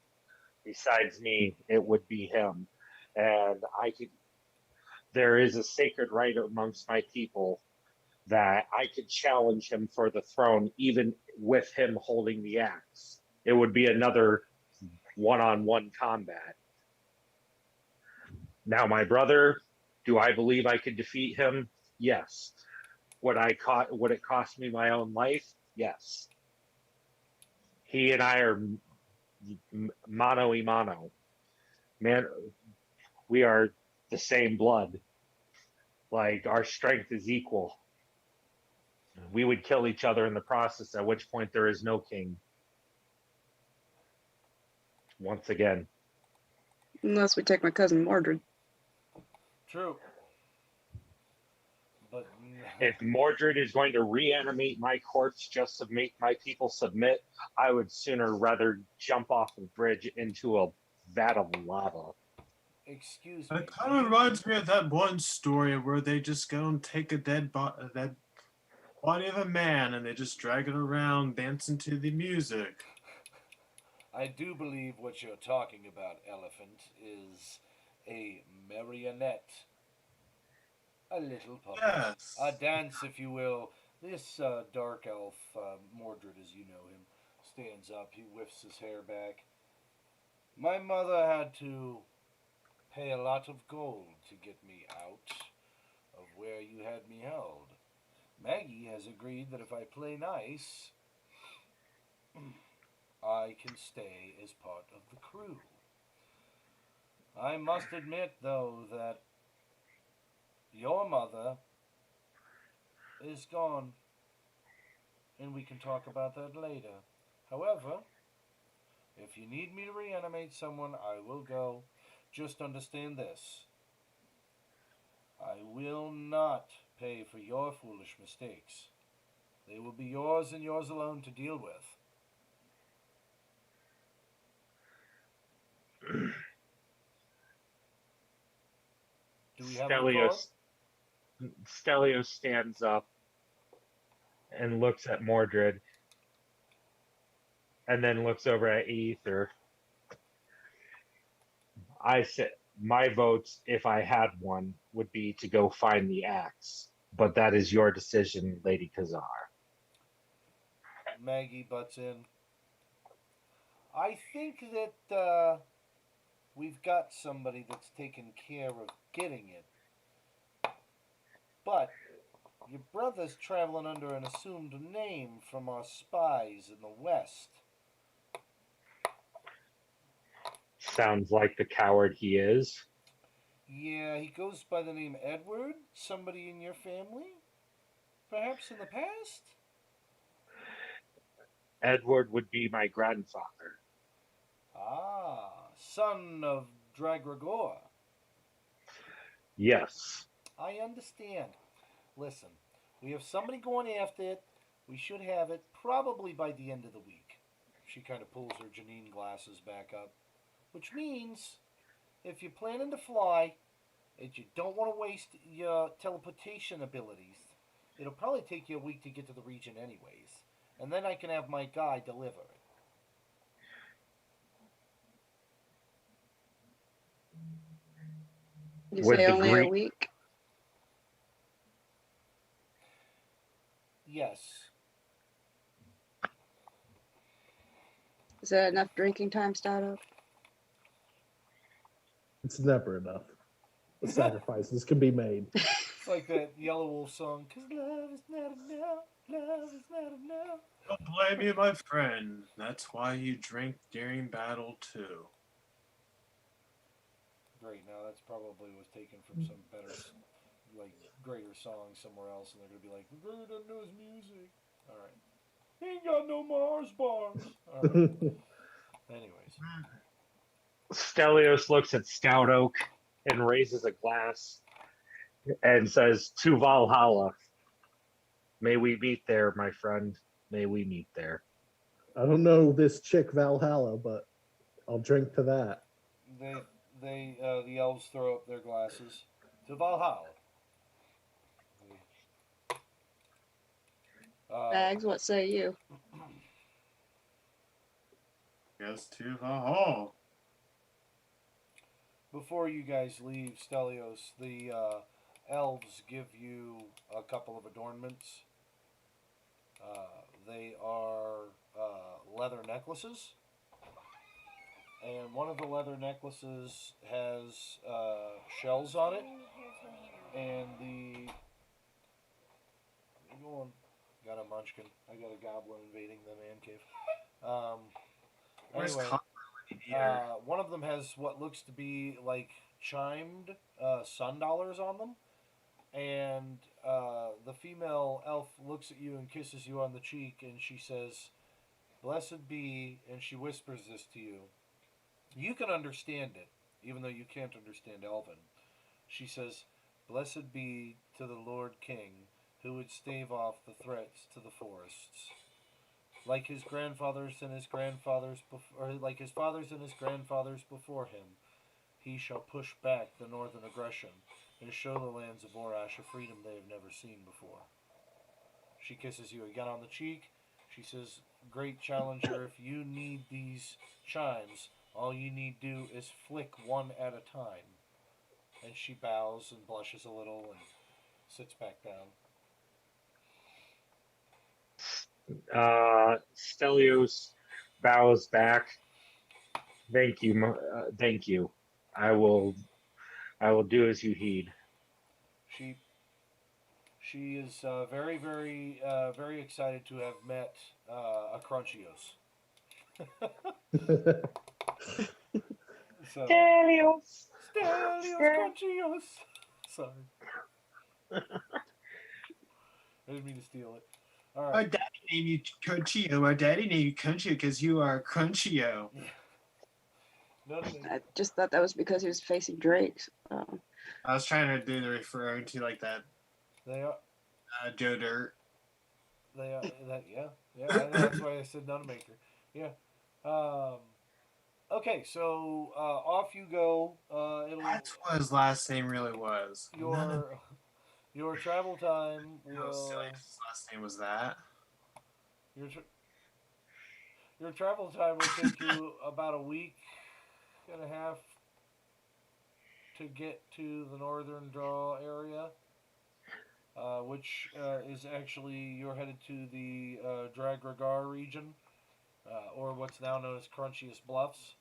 besides me, it would be him. And there is a sacred right amongst my people that I could challenge him for the throne, even with him holding the axe. It would be another one-on-one combat. Now, my brother, do I believe I could defeat him? Yes. Would it cost me my own life? Yes. He and I are mano y mano. Man, we are the same blood. Like, our strength is equal. We would kill each other in the process, at which point there is no king. Once again. Unless we take my cousin Mordred. true. But If Mordred is going to reanimate my corpse just to make my people submit, I would sooner rather jump off a bridge into a vat of lava. excuse me. It kind of reminds me of that one story where they just go and take a dead body of a man and they just drag it around dancing to the music. I do believe what you're talking about, Elephant, is a marionette. A little puppet. Yes. A dance, if you will. This dark elf, Mordred as you know him, stands up. He whiffs his hair back. My mother had to pay a lot of gold to get me out of where you had me held. Maggie has agreed that if I play nice, I can stay as part of the crew. I must admit, though, that your mother is gone, and we can talk about that later. However, if you need me to reanimate someone, I will go. Just understand this. I will not pay for your foolish mistakes. They will be yours and yours alone to deal with. Do we have a record? Stelios stands up and looks at Mordred and then looks over at Aether. I said my votes, if I had one, would be to go find the axe. But that is your decision, Lady Khazar. Maggie butts in. I think that we've got somebody that's taken care of getting it. But your brother's traveling under an assumed name from our spies in the West. Sounds like the coward he is. Yeah, he goes by the name Edward. Somebody in your family? Perhaps in the past? Edward would be my grandfather. Ah, son of Dragregor. Yes. I understand. Listen, we have somebody going after it. We should have it probably by the end of the week. She kind of pulls her Janine glasses back up. Which means, if you're planning to fly, and you don't want to waste your teleportation abilities, it'll probably take you a week to get to the region anyways. And then I can have my guy deliver it. You With say the only a green, week? Yes. Is that enough drinking time, Stout? It's never enough. The sacrifices can be made. It's like that Yellow Wolf song, 'cause love is not enough, love is not enough. Don't blame you, my friend. That's why you drink during battle, too. Great, now that's probably was taken from some better, like, greater song somewhere else, and they're going to be like, the guy doesn't know his music. Alright. He ain't got no Mars bars. Alright. Anyways. Stellios looks at Stout Oak and raises a glass and says, "To Valhalla. May we meet there, my friend. May we meet there." I don't know this chick Valhalla, but I'll drink to that. The elves throw up their glasses to Valhalla. Bags, what say you? Yes, to the hall. Before you guys leave Stellios, the elves give you a couple of adornments. They are leather necklaces. And one of the leather necklaces has shells on it. And the... Got a munchkin. I got a goblin invading the man cave. Where's Anyway, Connor when you need her? one of them has what looks to be like chimed sun dollars on them. And the female elf looks at you and kisses you on the cheek, and she says, "Blessed be," and she whispers this to you. You can understand it, even though you can't understand Elven. She says, "Blessed be to the Lord King, who would stave off the threats to the forests. Like his grandfathers and his grandfathers, or like his fathers and his grandfathers before him, he shall push back the northern aggression and show the lands of Orash a freedom they have never seen before." She kisses you again on the cheek. She says, "Great challenger, if you need these chimes, all you need do is flick one at a time." And she bows and blushes a little and sits back down. Stelios bows back. Thank you, thank you. I will do as you heed. She is very, very, very excited to have met a Crunchios. So, Stelios. Crunchios. Sorry. I didn't mean to steal it. All Our right. daddy named you Crunchio. Our daddy named you Crunchio because you are Crunchio. I just thought that was because he was facing Drake. I was trying to do the referring to like that They are. Joe Dirt. They are. That's why I said Nunmaker. Yeah. Okay, so off you go. That's what his last name really was. Your travel time No, will. silly. His last name was that. Your travel time will take you about a week and a half to get to the northern draw area, which is actually you're headed to the Dragregar region, or what's now known as Crunchiest Bluffs.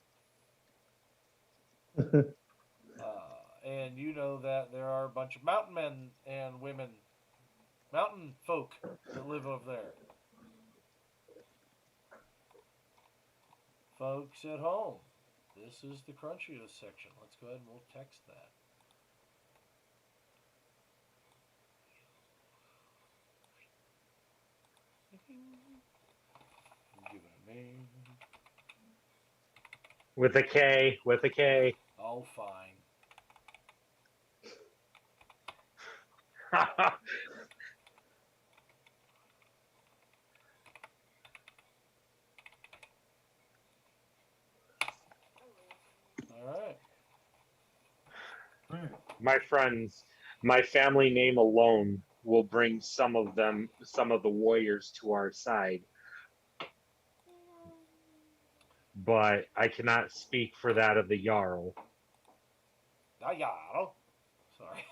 And you know that there are a bunch of mountain men and women, mountain folk that live over there. Folks at home, This is the Crunchios section. Let's go ahead and we'll text that. Give it a name. With a K. With a K. Oh, fine. All right. My friends, my family name alone will bring some of the warriors to our side. But I cannot speak for that of the Jarl. Ayaro. Sorry.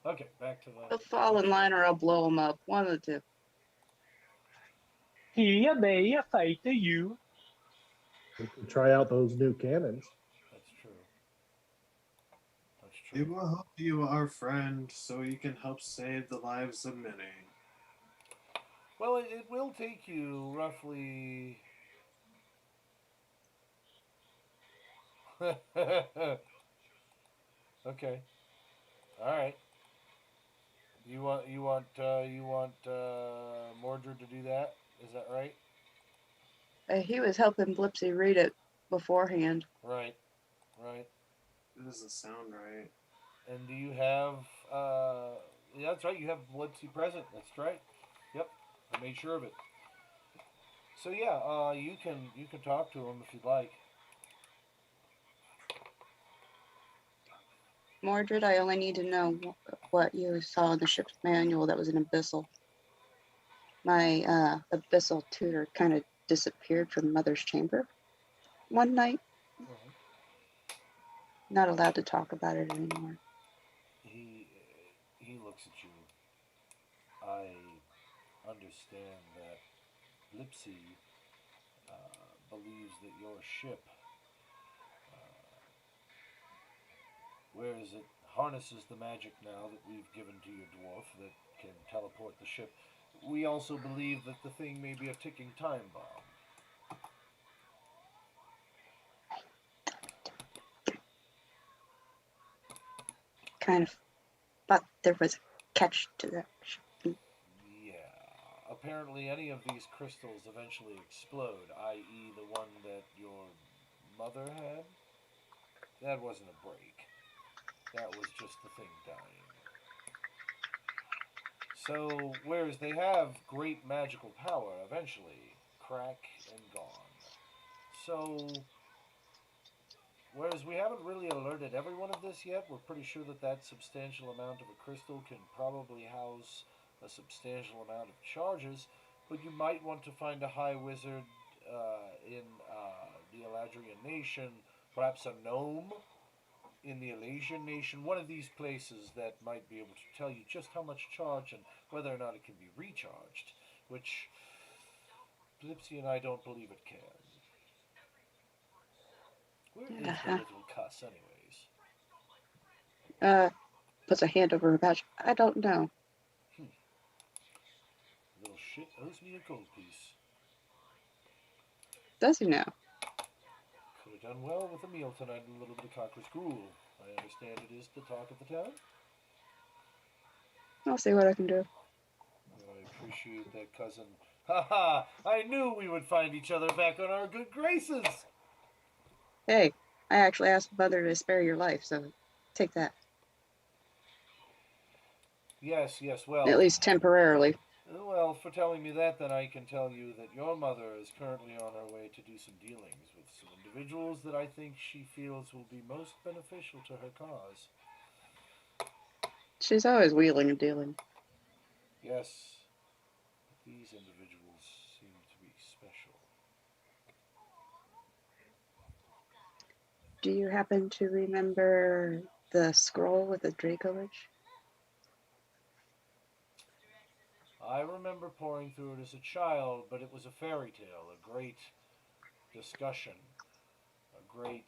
Okay, back to the. He'll fall in line or I'll blow him up. One of the two. He may fight you. We could try out those new cannons. That's true. That's We true. will help you, our friend, so you can help save the lives of many. Well, it will take you roughly. Okay. All right. You want Mordred to do that? Is that right? He was helping Blipsy read it beforehand. Right. Right. That doesn't sound right. And do you have? Yeah, that's right. You have Blipsy present. That's right. Yep. I made sure of it. So yeah, you can talk to him if you'd like. Mordred, I only need to know what you saw in the ship's manual that was an abyssal. My abyssal tutor kind of disappeared from Mother's chamber one night. Uh-huh. Not allowed to talk about it anymore. He looks at you. I understand that Blipsy believes that your ship, where is it, harnesses the magic now that we've given to your dwarf that can teleport the ship. We also believe that the thing may be a ticking time bomb. Kind of thought there was a catch to that. Yeah. Apparently, any of these crystals eventually explode, i.e., the one that your mother had. That wasn't a break. That was just the thing dying. So, whereas they have great magical power, eventually crack and gone. So, whereas we haven't really alerted everyone of this yet, we're pretty sure that that substantial amount of a crystal can probably house a substantial amount of charges, but you might want to find a high wizard in the Eladrian nation, perhaps a gnome in the Elasian nation, one of these places that might be able to tell you just how much charge and whether or not it can be recharged, which Blipsy and I don't believe it can. Where is the little cuss, anyways? Puts a hand over her pouch. I don't know. Little shit owes me a gold piece. Does he now? Could have done well with a meal tonight and a little bit of cocker's gruel. I understand it is the talk of the town. I'll see what I can do. I appreciate that, cousin. Ha ha! I knew we would find each other back on our good graces! Hey, I actually asked Mother to spare your life, so take that. Yes, well... At least temporarily. Well, for telling me that, then I can tell you that your mother is currently on her way to do some dealings with some individuals that I think she feels will be most beneficial to her cause. She's always wheeling and dealing. Yes, these individuals seem to be special. Do you happen to remember the scroll with the Dracolich? I remember pouring through it as a child, but it was a fairy tale, a great discussion, a great...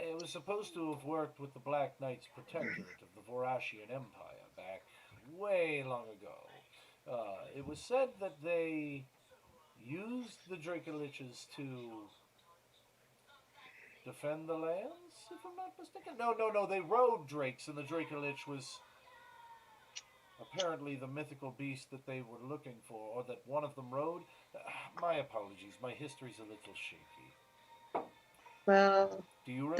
It was supposed to have worked with the Black Knights Protectorate of the Vorashian Empire back way long ago. It was said that they used the Dracoliches to defend the lands, if I'm not mistaken. No. They rode drakes, and the Dracolich was apparently the mythical beast that they were looking for, or that one of them rode. My apologies. My history's a little shaky. Well, Do you remember?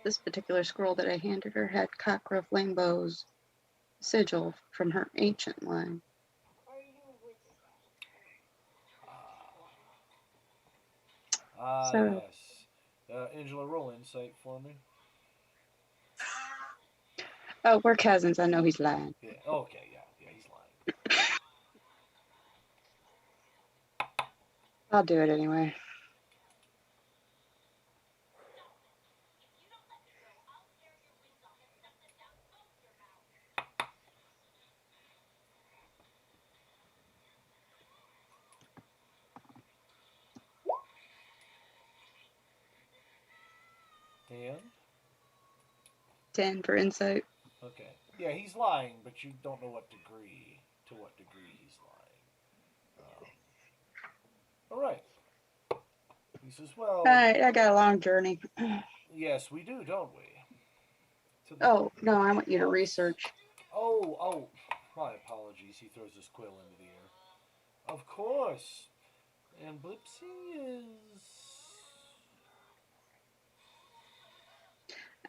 this particular scroll that I handed her had Cockcrow Flamebow's sigil from her ancient line. So, yes. Angela, roll insight for me. oh, we're cousins. I know he's lying. Yeah. Okay. Yeah. He's lying. I'll do it anyway. And 10 for insight. okay. Yeah, he's lying, but you don't know what degree. To what degree he's lying. All right. He says, "Well, All right, I got a long journey. yes, we do, don't we?" Oh, no, I want you to research. Oh, my apologies. He throws his quill into the air. Of course. And Blipsy is.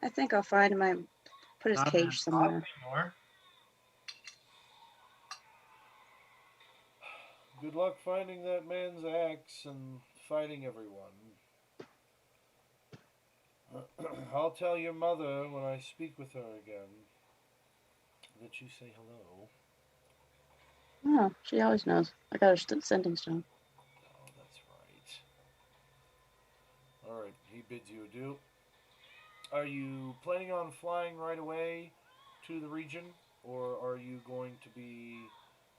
I think I'll find him. I put his Not cage somewhere. anymore. Good luck finding that man's axe and fighting everyone. I'll tell your mother when I speak with her again that you say hello. Oh, she always knows. I got her sending stone. Oh, that's right. All right, he bids you adieu. Are you planning on flying right away to the region, or are you going to be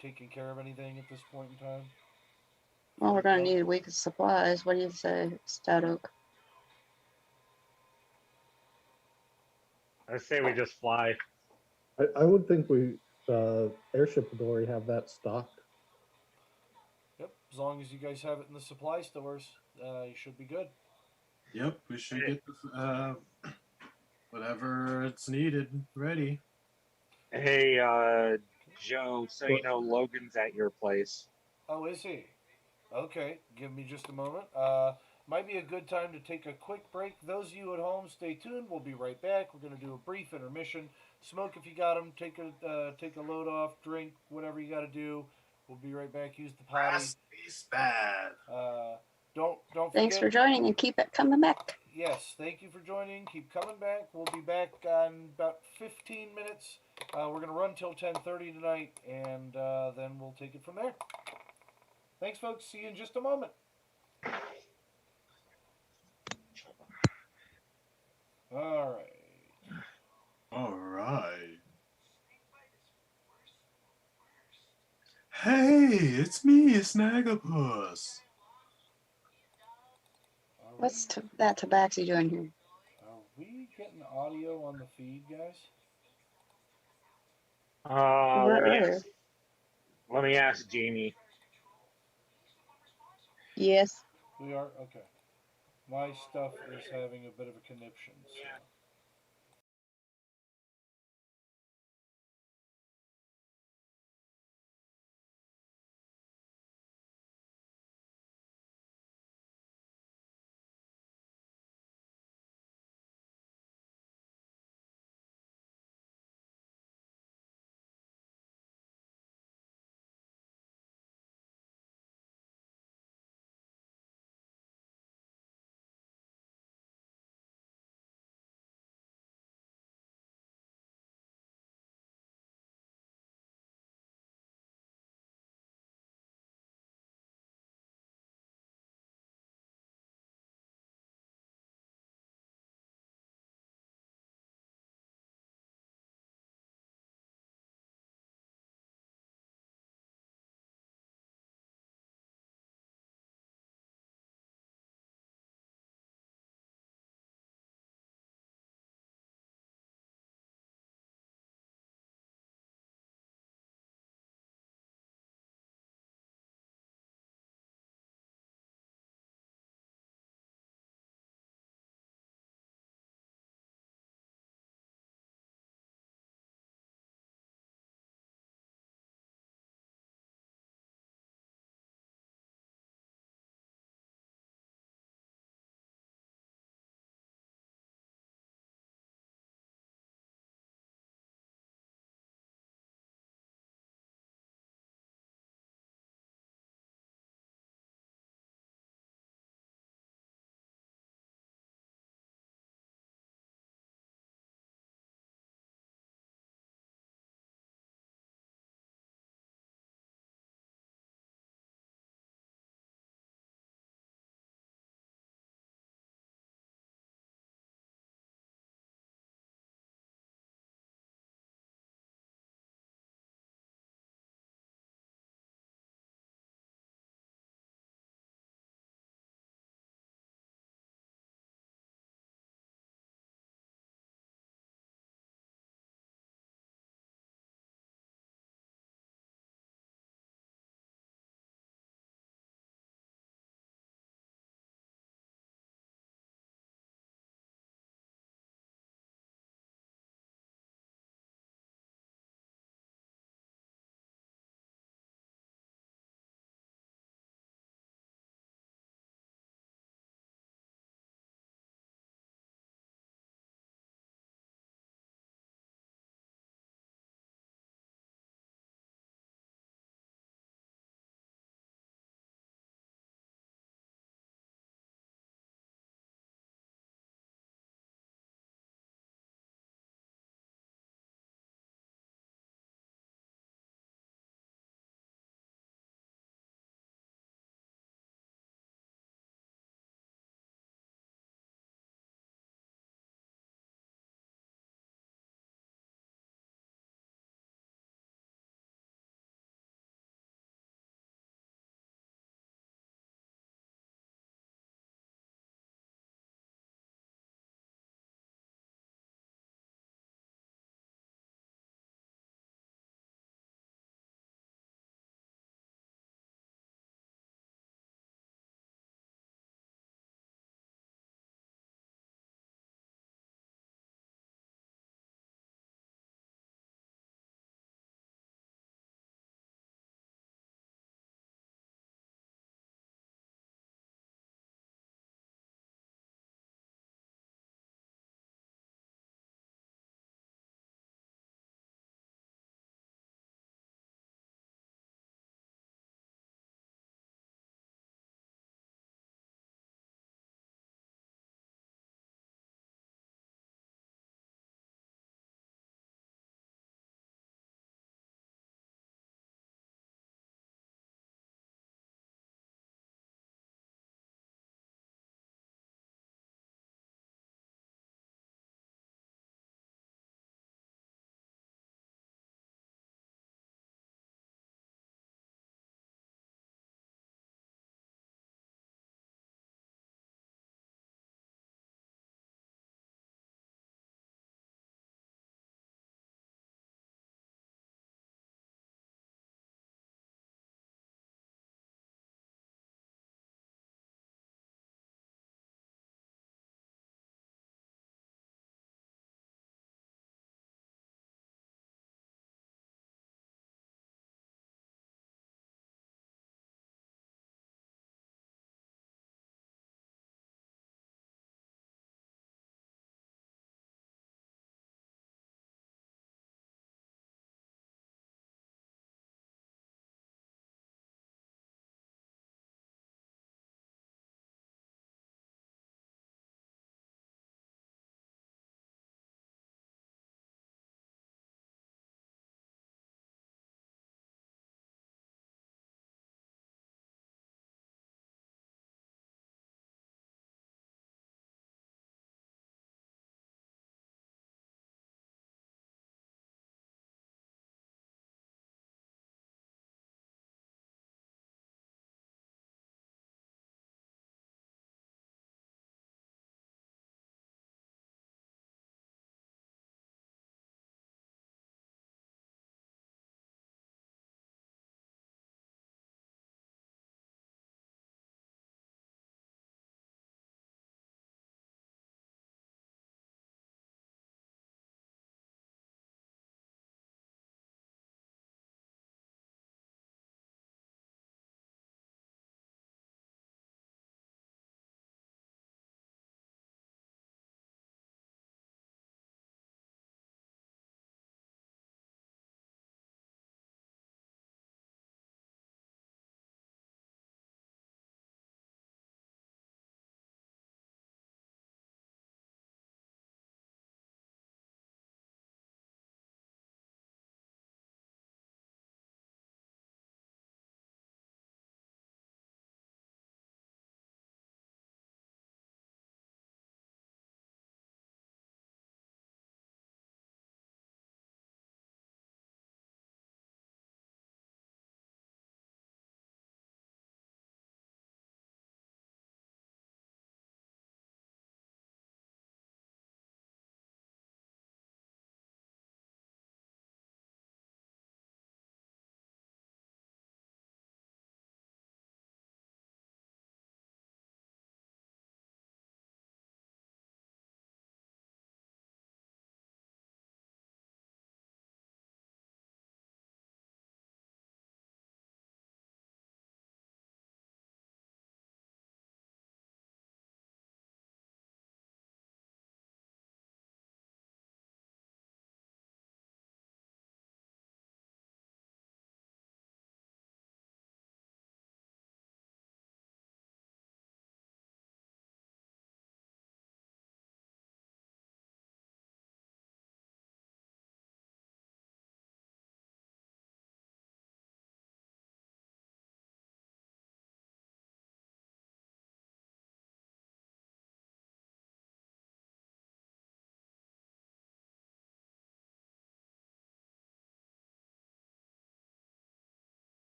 taking care of anything at this point in time? Well, we're going to need a week of supplies. What do you say, Stout Oak? I say we just fly. I would think we airship would already have that stocked. Yep, as long as you guys have it in the supply stores, you should be good. Yep, we should get the, whatever it's needed ready. Hey, Joe, so you know Logan's at your place. Oh, is he? Okay, give me just a moment. Might be a good time to take a quick break. Those of you at home, stay tuned. We'll be right back. We're going to do a brief intermission. Smoke if you got them. Take a load off. Drink whatever you got to do. We'll be right back. Use the potty. Raspy's bad. Don't forget. Thanks for joining and keep it coming back. Yes, thank you for joining. Keep coming back. We'll be back in about 15 minutes. We're going to run till 10:30 tonight, and then we'll take it from there. Thanks, folks. See you in just a moment. All right. All right. Hey, it's me, Snagglepuss. What's that tabaxi doing here? Are we getting audio on the feed, guys? Let me ask Jamie. Yes. We are? Okay. My stuff is having a bit of a conniption, so.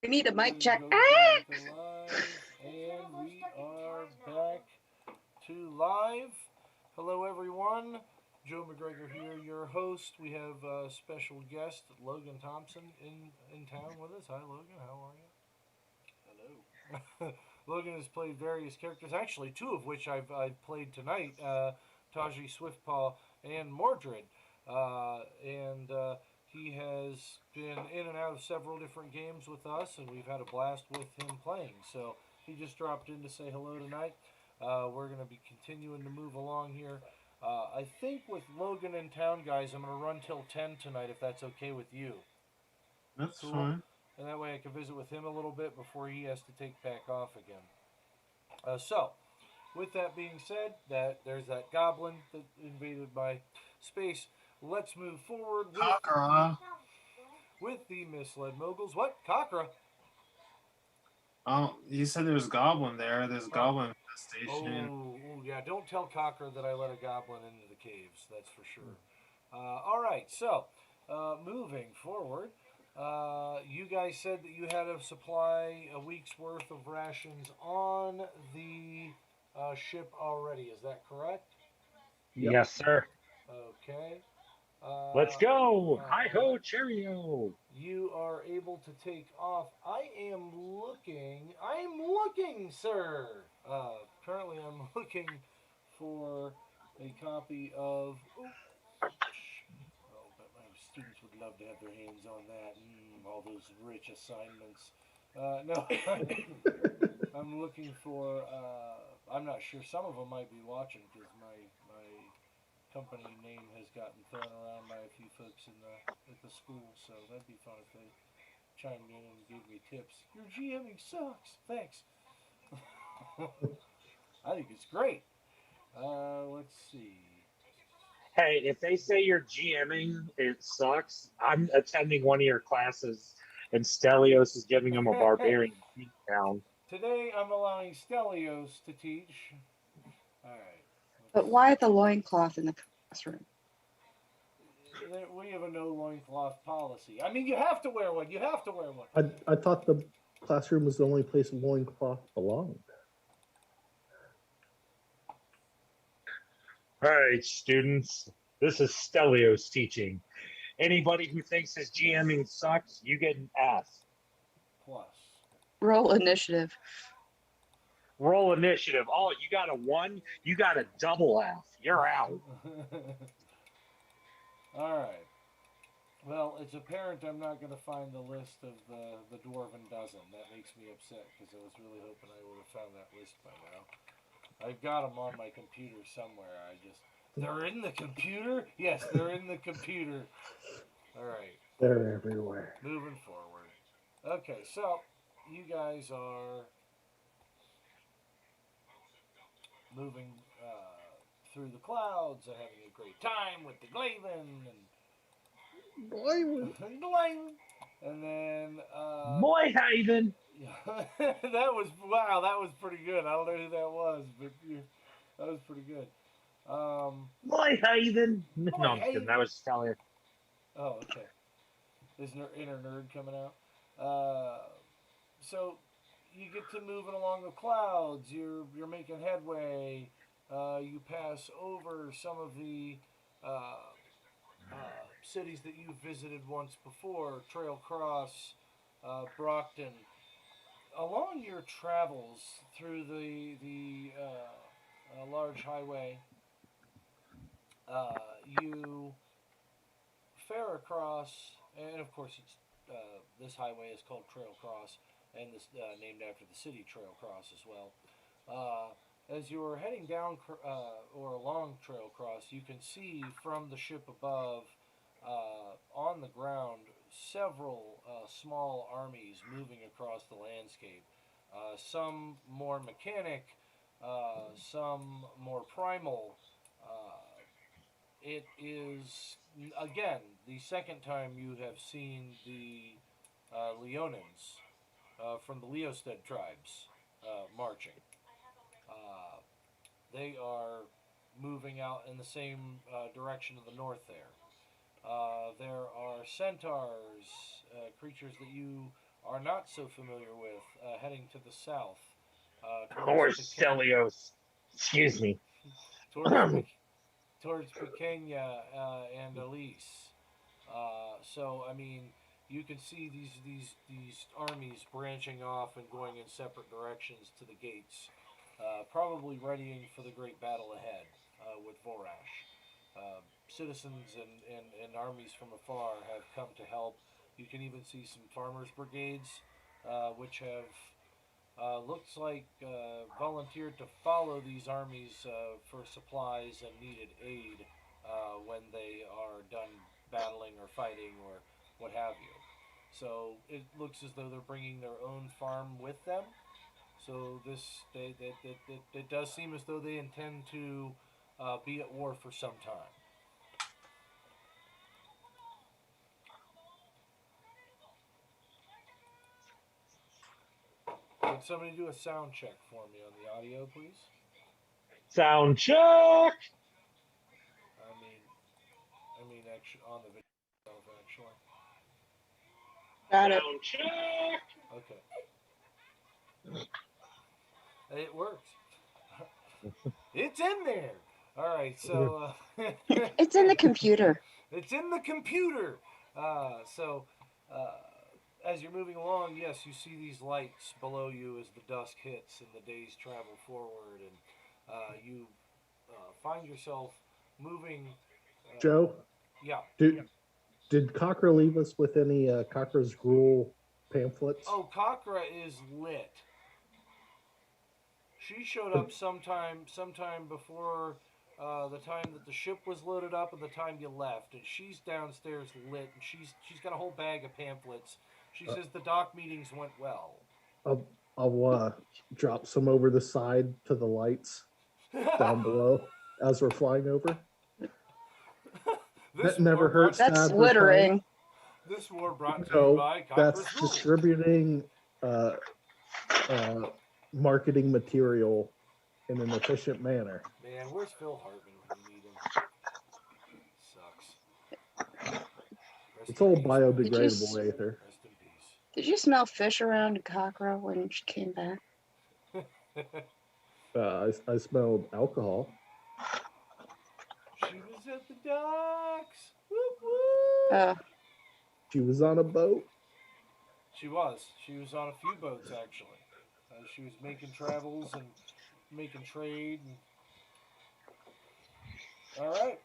We need a mic check. Go live, and we are back to live. Hello, everyone. Joe McGregor here, your host. We have a special guest, Logan Thompson, in town with us. Hi, Logan. How are you? Hello. Logan has played various characters, actually two of which I've played tonight, Taji Swiftpaw and Mordred. And he has been in and out of several different games with us, and we've had a blast with him playing. So he just dropped in to say hello tonight. We're going to be continuing to move along here. I think with Logan in town, guys, I'm going to run till 10 tonight, if that's okay with you. That's Cool. fine. And that way I can visit with him a little bit before he has to take back off again. So, with that being said, there's that goblin that invaded my space. Let's move forward with the misled moguls. What? Cockra? Oh, you said there's a goblin there. There's a goblin infestation. Oh, yeah. Don't tell Cockra that I let a goblin into the caves. That's for sure. All right. So, moving forward. You guys said that you had a week's worth of rations on the ship already. Is that correct? Yep. Yes, sir. Okay. Let's go. Hi ho, cheerio. You are able to take off. I am looking, sir. Currently, I'm looking for a copy of. Oh, but my students would love to have their hands on that. All those rich assignments. No, I'm looking for. I'm not sure. Some of them might be watching because my company name has gotten thrown around by a few folks at the school. So that'd be fun if they chimed in and gave me tips. Your GMing sucks. Thanks. I think it's great. Let's see. Hey, if they say you're GMing, it sucks. I'm attending one of your classes, and Stellios is giving them a barbarian down. Today I'm allowing Stellios to teach. All right. But why the loincloth in the classroom? We have a no loincloth policy. I mean, you have to wear one. You have to wear one. I thought the classroom was the only place a loincloth belonged. All right, students, this is Stellios teaching. Anybody who thinks his GMing sucks, you get an F. Plus. Roll initiative. Roll initiative. Oh, you got a 1? You got a double F. You're out. All right. Well, it's apparent I'm not going to find the list of the Dwarven Dozen. That makes me upset because I was really hoping I would have found that list by now. I've got them on my computer somewhere. They're in the computer? Yes, they're in the computer. All right. They're everywhere. Moving forward. Okay, so you guys are moving through the clouds and having a great time with the Glaven and and then Boy, Haven. that was pretty good. I don't know who that was, but that was pretty good. Boy, Haven. No, I'm kidding. That was Stellios. Oh, okay. Is inner nerd coming out? So you get to moving along the clouds. You're making headway. You pass over some of the cities that you've visited once before: Trail Cross, Brockton. Along your travels through the large highway, you fare across, and of course it's this highway is called Trail Cross, and this named after the city Trail Cross as well. As you're heading down or along Trail Cross, you can see from the ship above, on the ground, several small armies moving across the landscape. Some more mechanic, some more primal. It is, again, the second time you have seen the Leonins from the Leosted tribes marching. They are moving out in the same direction to the north there. There are centaurs, creatures that you are not so familiar with, heading to the south, Or towards Stellios. Excuse me. towards towards Pequeña and Elise. So I mean, you can see these armies branching off and going in separate directions to the gates, probably readying for the great battle ahead with Vorash. Citizens and armies from afar have come to help. You can even see some farmers' brigades, which have looks like volunteered to follow these armies for supplies and needed aid when they are done battling or fighting or what have you. So it looks as though they're bringing their own farm with them. So it does seem as though they intend to be at war for some time. Can somebody do a sound check for me on the audio, please? Sound check. I mean, actually, on the video itself, actually. Got it. Sound check. Okay. It works. It's in there. All right, so It's in the computer. it's in the computer. So as you're moving along, yes, you see these lights below you as the dusk hits and the days travel forward, and you find yourself moving. Joe, Yeah. did Cochra leave us with any Cochra's Gruel pamphlets? Oh, Cochra is lit. She showed up sometime before the time that the ship was loaded up and the time you left, and she's downstairs lit, and she's got a whole bag of pamphlets. She says the dock meetings went well. I'll drop some over the side to the lights down below as we're flying over. That never hurts. That's littering. This war brought to you No, by that's Cochra's Gruel. distributing marketing material in an efficient manner. Man, where's Phil Hartman when you need him? Sucks. Rest It's in all peace. biodegradable, Aether. Rest in peace. Did you smell fish around Cochra when she came back? I smelled alcohol. She was at the docks. Whoop, whoop. She was on a boat. She was. She was on a few boats, actually. She was making travels and making trade. All right.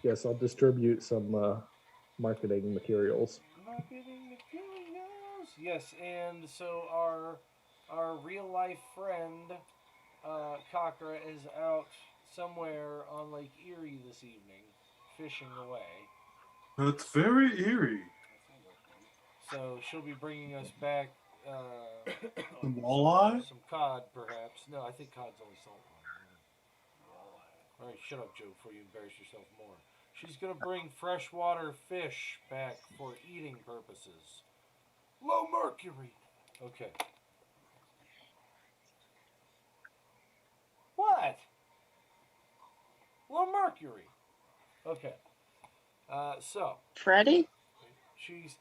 Yes, I'll distribute some marketing materials. Marketing materials. Yes, and so our real life friend Cochra is out somewhere on Lake Erie this evening, fishing away. That's very eerie. So she'll be bringing us back Some walleye? some cod, perhaps. No, I think cod's only salt water. All right, shut up, Joe, before you embarrass yourself more. She's gonna bring freshwater fish back for eating purposes. Low mercury. Okay. What? Low mercury. Okay. So Freddie? she's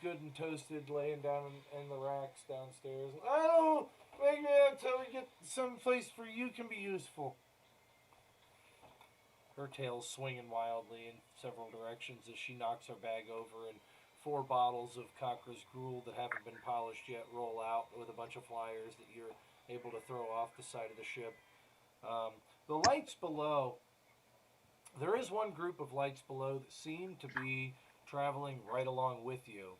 good and toasted, laying down in the racks downstairs. Oh, maybe until we get some place for you can be useful. Her tail's swinging wildly in several directions as she knocks her bag over, and 4 bottles of Cochra's Gruel that haven't been polished yet roll out with a bunch of flyers that you're able to throw off the side of the ship. The lights below, there is one group of lights below that seem to be traveling right along with you.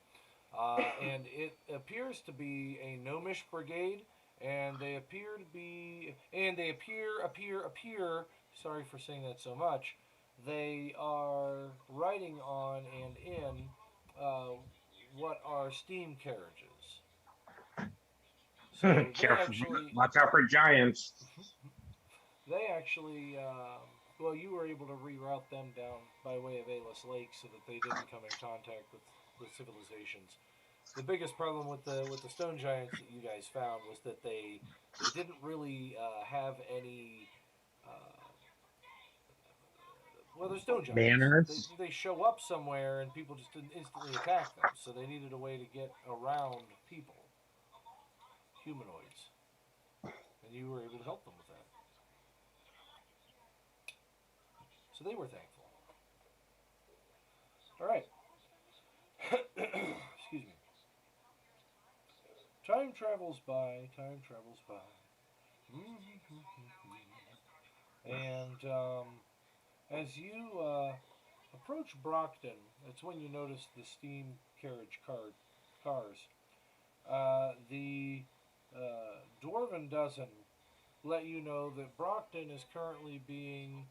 And it appears to be a gnomish brigade, and they appear, sorry for saying that so much, they are riding on and in what are steam carriages. So they Watch out for giants. They actually, well, you were able to reroute them down by way of Alis Lake so that they didn't come in contact with civilizations. The biggest problem with the stone giants that you guys found was that they didn't really have any Well, there's no giants. Manners. They show up somewhere and people just instantly attack them. So they needed a way to get around people, humanoids, and you were able to help them with that. So they were thankful. All right. Excuse me. Time travels by. Time travels by. And as you approach Brockton, that's when you notice the steam carriage cars. The Dwarven dozen let you know that Brockton is currently being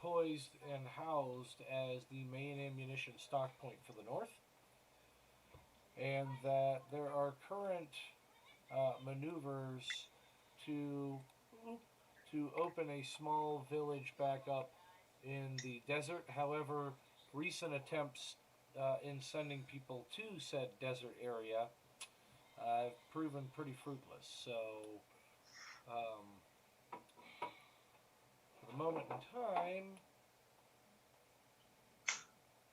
poised and housed as the main ammunition stock point for the north, and that there are current maneuvers to open a small village back up in the desert. However, recent attempts in sending people to said desert area have proven pretty fruitless. So, for the moment in time,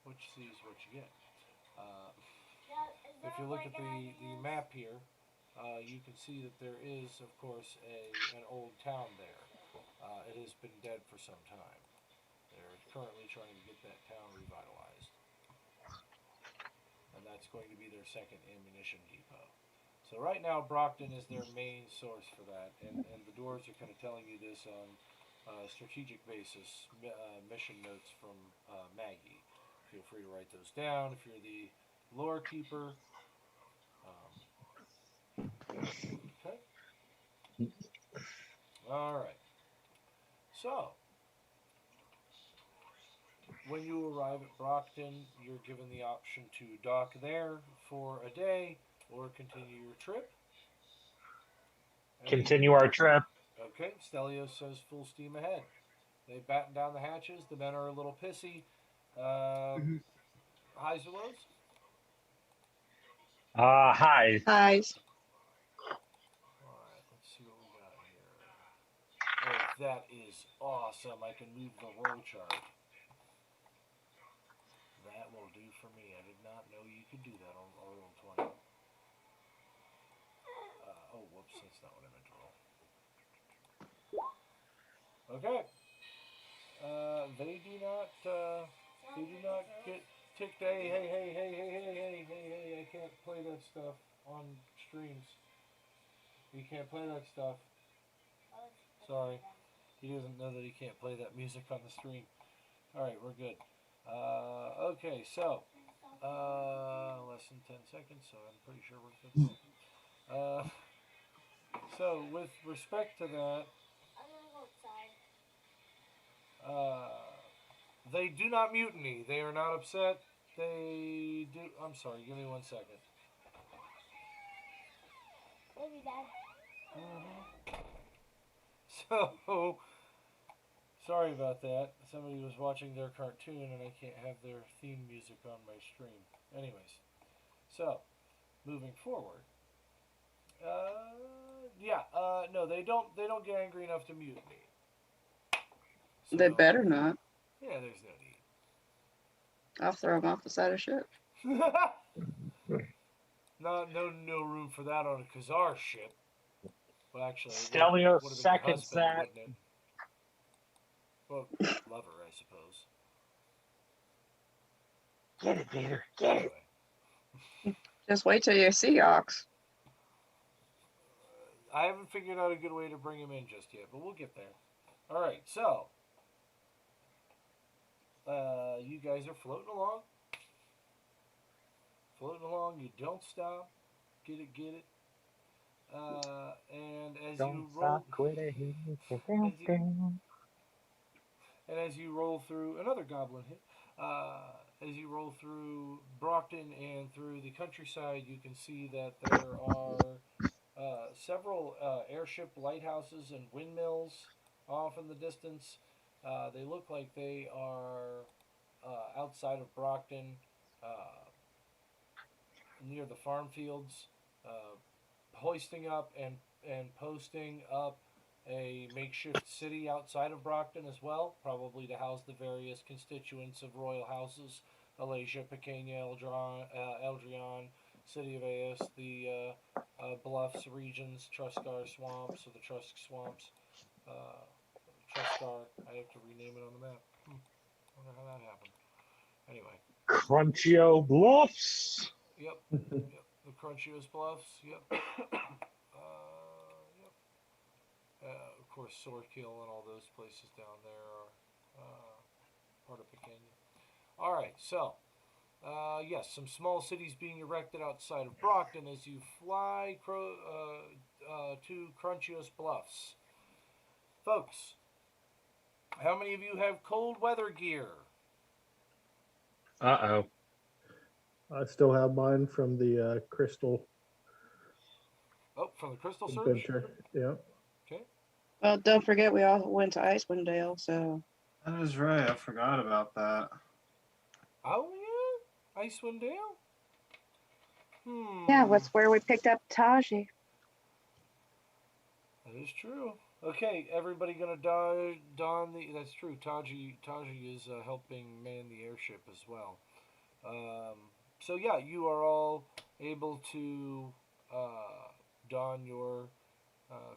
what you see is what you get. If you look at the map here, you can see that there is, of course, an old town there. It has been dead for some time. They're currently trying to get that town revitalized. And that's going to be their second ammunition depot. So right now, Brockton is their main source for that. And the dwarves are kind of telling you this on a strategic basis, mission notes from Maggie. Feel free to write those down if you're the lore keeper. Okay. All right. So, when you arrive at Brockton, you're given the option to dock there for a day or continue your trip. Continue our trip. Okay, Stellios says full steam ahead. They batten down the hatches. The men are a little pissy. Highs or lows? Hi. Highs. Alright, let's see what we got here. Oh, that is awesome. I can move the roll chart. That will do for me. I did not know you could do that on Roll20. Oh, whoops, that's not what I meant to roll. Okay. They do not get ticked. Hey, I can't play that stuff on streams. You can't play that stuff. Sorry. He doesn't know that he can't play that music on the stream. Alright, we're good. Okay, so less than 10 seconds, so I'm pretty sure we're good. So with respect to that, they do not mutiny. They are not upset. They do. I'm sorry. Give me 1 second. So sorry about that. Somebody was watching their cartoon, and I can't have their theme music on my stream. Anyways, so moving forward. No, they don't get angry enough to mutiny. So, They better not. Yeah, there's no need. I'll throw them off the side of ship. No room for that on a Khazar ship. Well, actually, Stellios would have been seconds husband, that. wouldn't it? Well, lover, I suppose. Get it, Peter. Get it. Anyway, Just wait till you see Ox. I haven't figured out a good way to bring him in just yet, but we'll get there. All right, so you guys are floating along. You don't stop. Get it. And as Don't you roll, stop, quit it. and as you roll through another goblin hit, as you roll through Brockton and through the countryside, you can see that there are several airship lighthouses and windmills off in the distance. They look like they are outside of Brockton, near the farm fields, hoisting up and posting up a makeshift city outside of Brockton as well, probably to house the various constituents of royal houses: Alasia, Pequeña, Eldrion, City of Aes, the Bluffs regions, Truscar Swamps, or the Trusk Swamps. Uh, Truscar, I have to rename it on the map. Wonder how that happened. Anyway. Crunchio Bluffs. Yep. Yep. The Crunchiest Bluffs. Yep. Yep. Of course, Swordkill and all those places down there are part of Pequeña. All right, so yes, some small cities being erected outside of Brockton as you fly to Crunchiest Bluffs. Folks, how many of you have cold weather gear? Uh-oh. I still have mine from the Crystal Oh, from the Crystal Surge? Adventure. Yeah. Okay. Well, don't forget we all went to Icewind Dale, so That is right. I forgot about that. Oh, yeah? Icewind Dale? yeah, that's where we picked up Taji. That is true. Okay, everybody gonna don the. That's true. Taji is helping man the airship as well. So yeah, you are all able to don your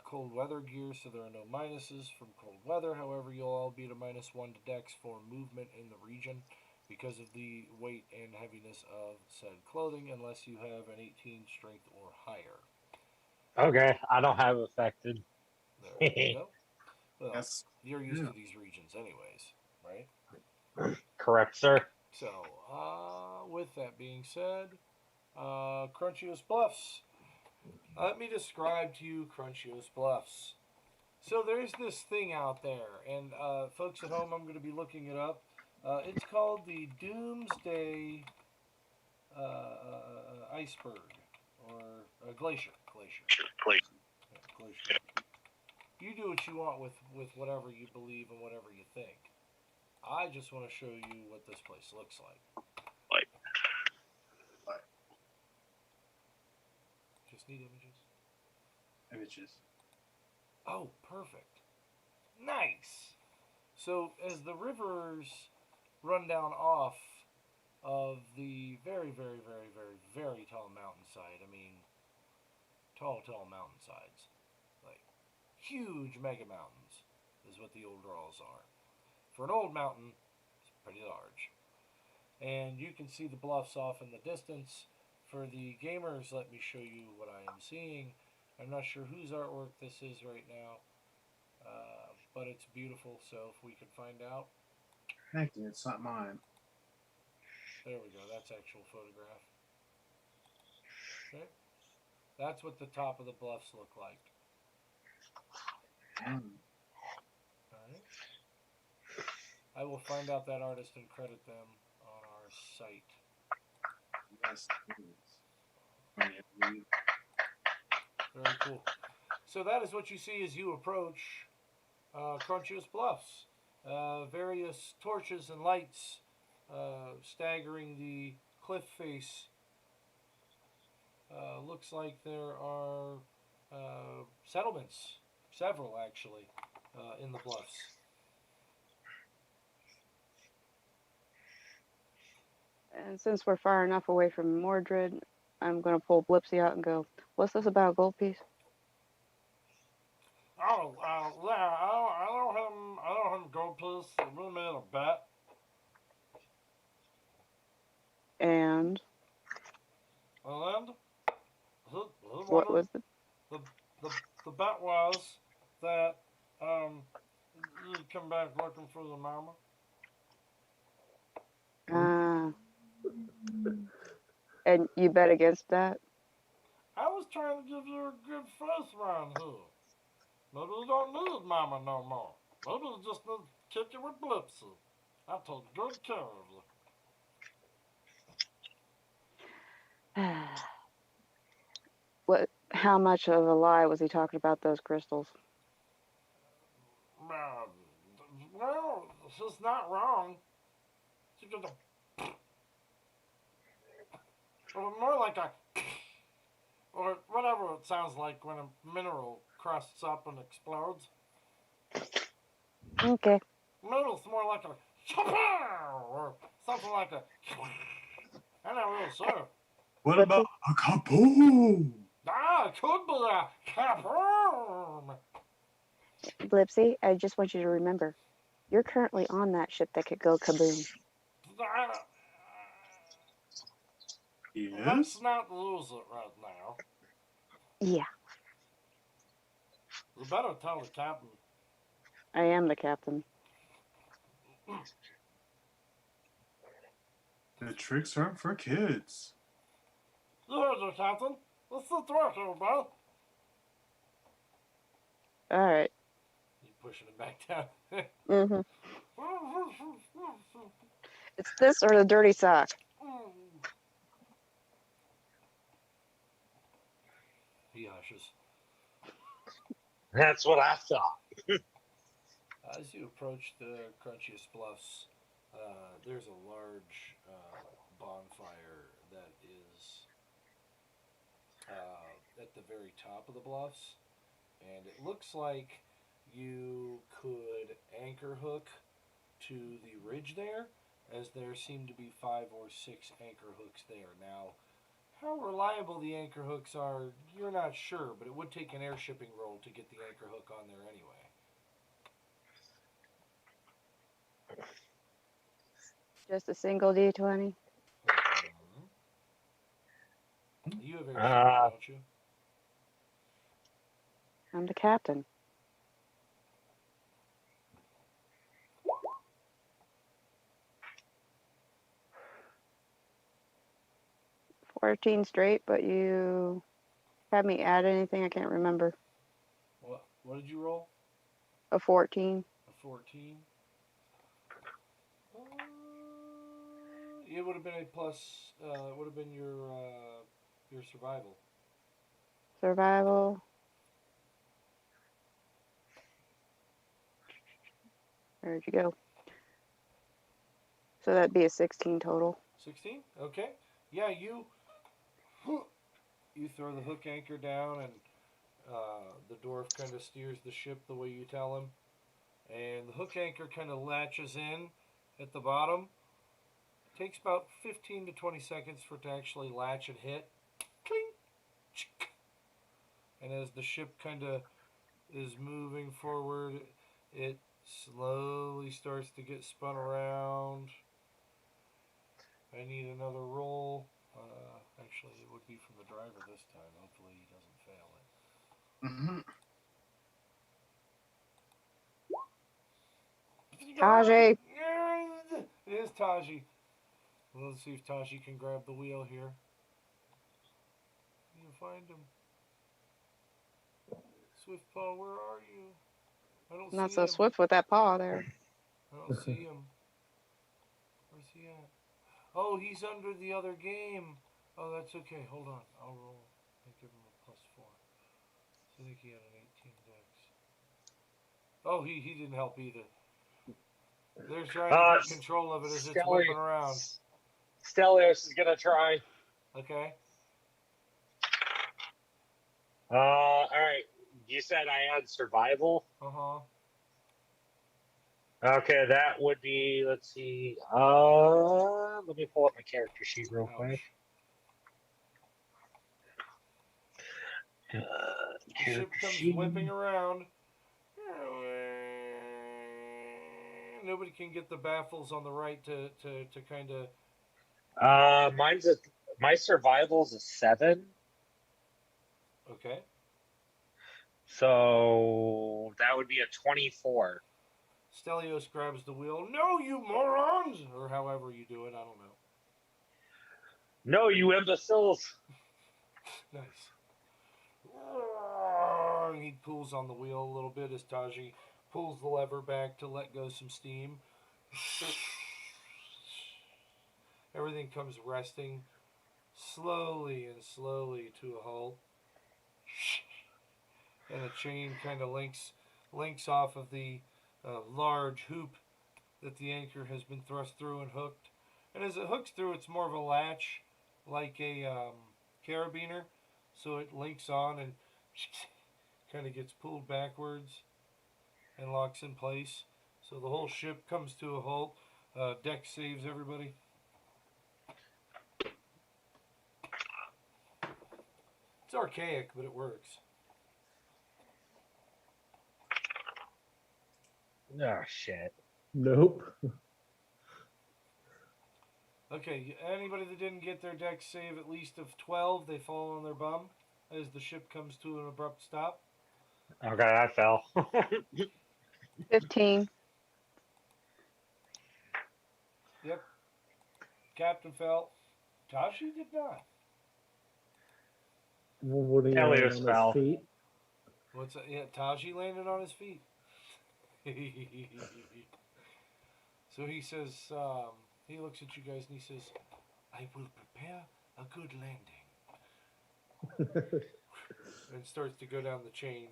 cold weather gear, so there are no minuses from cold weather. However, you'll all be at a -1 to Dex for movement in the region because of the weight and heaviness of said clothing, unless you have an 18 strength or higher. Okay, I don't have affected. There you go. Well, Yes. you're used to these regions anyways, right? Correct, sir. So, with that being said, Crunchiest Bluffs. Let me describe to you Crunchiest Bluffs. So there's this thing out there, and folks at home, I'm going to be looking it up. It's called the Doomsday Iceberg, or Glacier. Yeah, glacier. You do what you want with whatever you believe and whatever you think. I just want to show you what this place looks like. Just need images. Images. Oh, perfect. Nice. So as the rivers run down off of the very, very, very, very, very tall mountainside, I mean, tall mountainsides, like huge mega mountains is what the old draws are. For an old mountain, it's pretty large. And you can see the bluffs off in the distance. For the gamers, let me show you what I am seeing. I'm not sure whose artwork this is right now, but it's beautiful, so if we could find out. Thank you. It's not mine. There we go, that's actual photograph. Okay. That's what the top of the bluffs look like. Alright. I will find out that artist and credit them on our site. Yes, please. Very cool. So that is what you see as you approach Crunchiest Bluffs. Various torches and lights staggering the cliff face. Looks like there are settlements, several actually, in the bluffs. And since we're far enough away from Mordred, I'm gonna pull Blipsy out and go, "What's this about, Gold Piece?" Oh, yeah, I don't have Gold Piece. We made a bet. And And what was the? the bet was that you'd come back looking for the mama. And you bet against that? I was trying to give you a good face round here. Maybe you don't need mama no more. Maybe you just need to kick it with Blipsy. I take good care of you. What? How much of a lie was he talking about those crystals? Well, she's not wrong. She just or more like a or whatever it sounds like when a mineral crusts up and explodes. Okay. Maybe it's more like a or something like a. I'm not real sure. What But about a kaboom? Ah, it could be a kaboom. Blipsy, I just want you to remember, you're currently on that ship that could go kaboom. Yes. Let's not lose it right now. Yeah, You better tell the captain. I am the captain. The tricks aren't for kids. You heard the captain. What's the threat here, bro? All right. You pushing him back down. Mm-hmm. It's this or the dirty sock. He hushes. That's what I thought. As you approach the crunchiest bluffs, there's a large bonfire that is at the very top of the bluffs, and it looks like you could anchor hook to the ridge there, as there seem to be 5 or 6 anchor hooks there. Now, how reliable the anchor hooks are, you're not sure, but it would take an air shipping roll to get the anchor hook on there anyway. Just a single D20. You have air shipping, don't you? I'm the captain. $14 straight, but you had me add anything? I can't remember. What did you roll? A 14. A 14? It would have been a plus. It would have been your survival. Survival. Where'd you go? So that'd be a 16 total. 16? Okay. Yeah, you throw the hook anchor down, and the dwarf kind of steers the ship the way you tell him. And the hook anchor kind of latches in at the bottom. It takes about 15 to 20 seconds for it to actually latch and hit. Cling! Chick. And as the ship kind of is moving forward, it slowly starts to get spun around. I need another roll. Actually, it would be from the driver this time. Hopefully he doesn't fail it. Mm-hmm. Taji. It is Taji. Let's see if Taji can grab the wheel here. You find him. Swiftpaw, where are you? I don't Not see so him. swift with that paw there. I don't see him. Where's he at? Oh, he's under the other game. Oh, that's okay. Hold on. I'll roll. I give him a +4. So I think he had an 18 dex. Oh, he didn't help either. They're trying to get control of it as it's whipping around. Stellios is going to try. Okay. All right. You said I had survival? Uh-huh. Okay, that would be, let's see. Let me pull up my character sheet real quick. The ship comes whipping around. Nobody can get the baffles on the right to kind of... My survival's a 7. Okay. So that would be a 24. Stellios grabs the wheel. No, you morons! Or however you do it, I don't know. No, you imbeciles! Nice. He pulls on the wheel a little bit as Taji pulls the lever back to let go some steam. Everything comes resting slowly to a halt. And a chain kind of links off of the large hoop that the anchor has been thrust through and hooked. And as it hooks through, it's more of a latch, like a carabiner. So it links on and kind of gets pulled backwards and locks in place. So the whole ship comes to a halt. Deck saves everybody. It's archaic, but it works. Oh shit. Nope. Okay, anybody that didn't get their deck save at least of 12, they fall on their bum as the ship comes to an abrupt stop. Okay, I fell. 15. Yep. Captain fell. Tashi did not. What are you on Stellios his fell. feet? What's that? Yeah, Taji landed on his feet. So he says, he looks at you guys and he says, I will prepare a good landing. And starts to go down the chain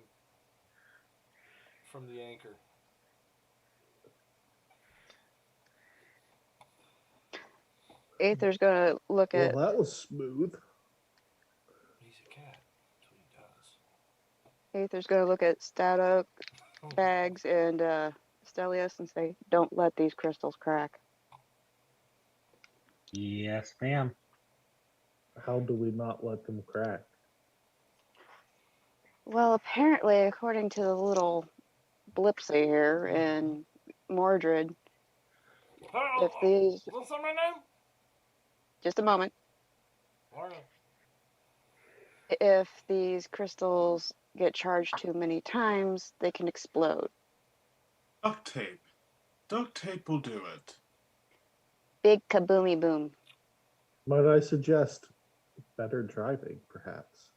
from the anchor. Aether's going to look Well, at that was smooth. He's a cat. That's what he does. Aether's going to look at Static, Bags, and Stellios and say, "Don't let these crystals crack." Yes, ma'am. How do we not let them crack? Well, apparently, according to the little Blipsy here and Mordred, if these, What's my name? just a moment, Laura. if these crystals get charged too many times, they can explode. Duct tape. Duct tape will do it. Big kaboomy boom. Might I suggest better driving, perhaps?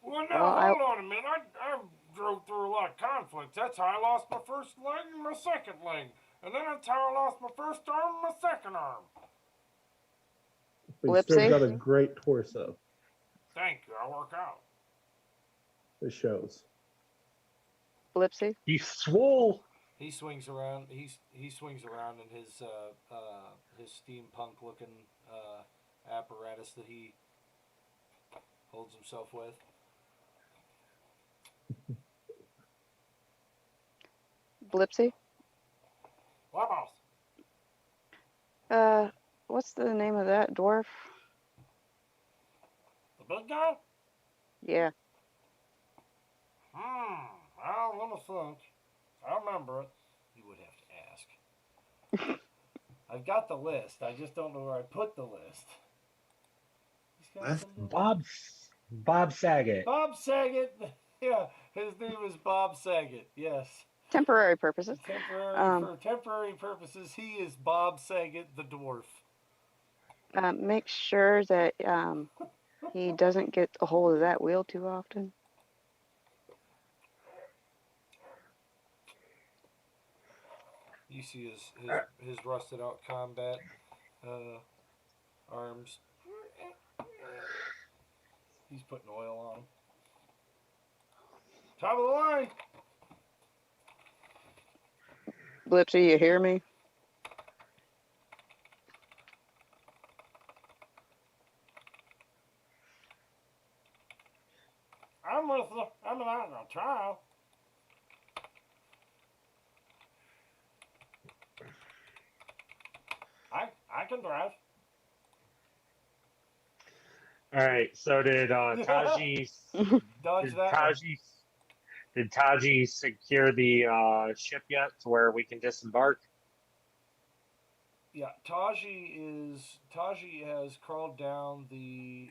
Well, now, Well, hold on a minute. I drove through a lot of conflicts. That's how I lost my first leg and my second leg. And then that's how I lost my first arm and my second arm. But you still Whoopsie. got a great torso. Thank you. I work out. It shows. Blipsy. He swole. He swings around. He swings around in his steampunk looking apparatus that he holds himself with. Blipsy. What else? What's the name of that dwarf? The big guy? Yeah. Well, let me think. I remember it. You would have to ask. I've got the list. I just don't know where I put the list. He's got That's some- Bob Saget. Bob Saget. Yeah, his name is Bob Saget. Yes. Temporary purposes. For temporary purposes, he is Bob Saget the dwarf. Make sure that he doesn't get a hold of that wheel too often. You see his rusted out combat arms. He's putting oil on them. Top of the line. Blipsy, you hear me? I'm with you. I'm not gonna try. I can drive. All right. So did Taji? Dodge that one. Did Taji secure the ship yet to where we can disembark? Yeah, Taji has crawled down the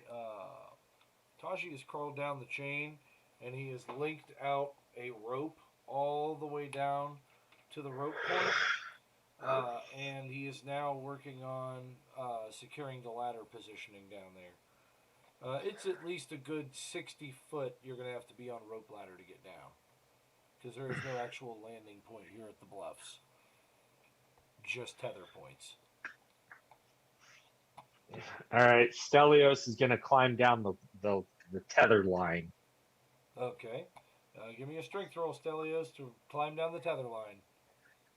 chain, and he has linked out a rope all the way down to the rope point, and he is now working on securing the ladder positioning down there. It's at least a good 60 foot. You're going to have to be on a rope ladder to get down, because there is no actual landing point here at the bluffs. Just tether points. All right. Stellios is going to climb down the tether line. Okay. Give me a strength roll, Stellios, to climb down the tether line.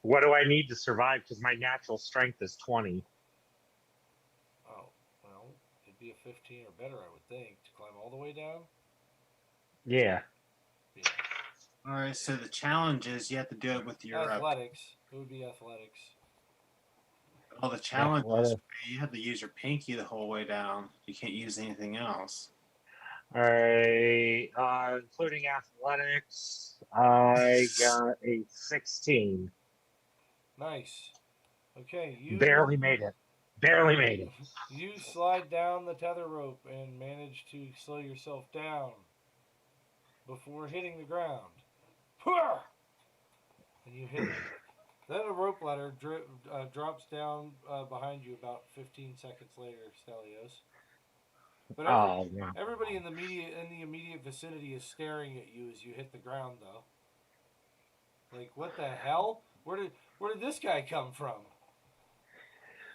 What do I need to survive? Because my natural strength is 20. Oh, well, it'd be a 15 or better, I would think, to climb all the way down. Yeah. Yeah. All right, so the challenge is you have to do it with your Athletics. It would be athletics. well, the challenge is you have to use your pinky the whole way down. You can't use anything else. All right. Including athletics, I got a 16. Nice. Okay, Barely made it. Barely made it. You slide down the tether rope and manage to slow yourself down before hitting the ground. And you hit it. Then a rope ladder drops down behind you about 15 seconds later, Stellios. But Oh, no. everybody in the immediate vicinity is staring at you as you hit the ground, though. Like, what the hell? Where did this guy come from?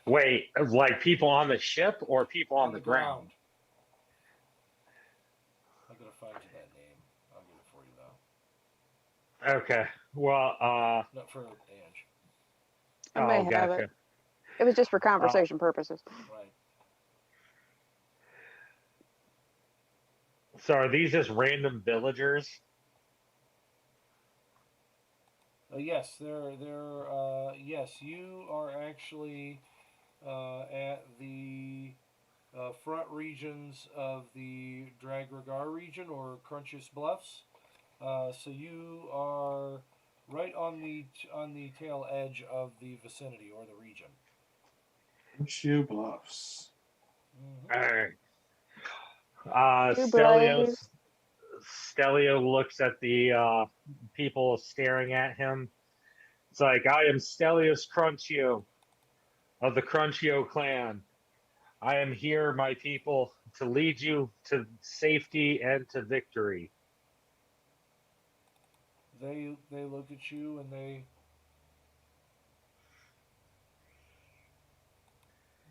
Wait, like people on the ship or people on the ground? I'm gonna find you that name. I'll get it for you though. Okay. Well, Not for Ange. I may have gotcha. it. It was just for conversation purposes. Right. So are these just random villagers? Yes, yes, you are actually at the front regions of the Dragragar region or Crunchus Bluffs. So you are right on the tail edge of the vicinity or the region. Shoe bluffs. All right. Stellios looks at the people staring at him. It's like, I am Stellios Crunchio of the Crunchio clan. I am here, my people, to lead you to safety and to victory. They look at you and they.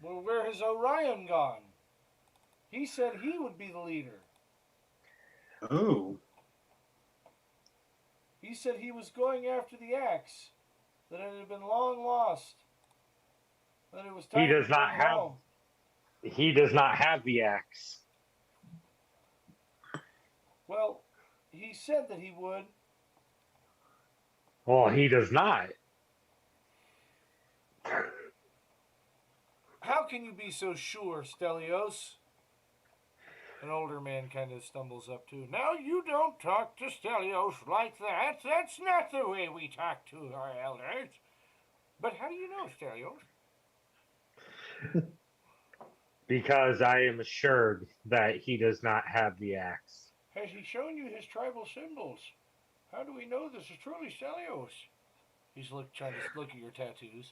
Well, where has Orion gone? He said he would be the leader. Oh. He said he was going after the axe, that it had been long lost, that it was time to bring home. He does not have the axe. Well, he said that he would. Well, he does not. How can you be so sure, Stellios? An older man kind of stumbles up too. Now you don't talk to Stellios like that. That's not the way we talk to our elders. But how do you know, Stellios? Because I am assured that he does not have the axe. Has he shown you his tribal symbols? How do we know this is truly Stellios? He's trying to look at your tattoos.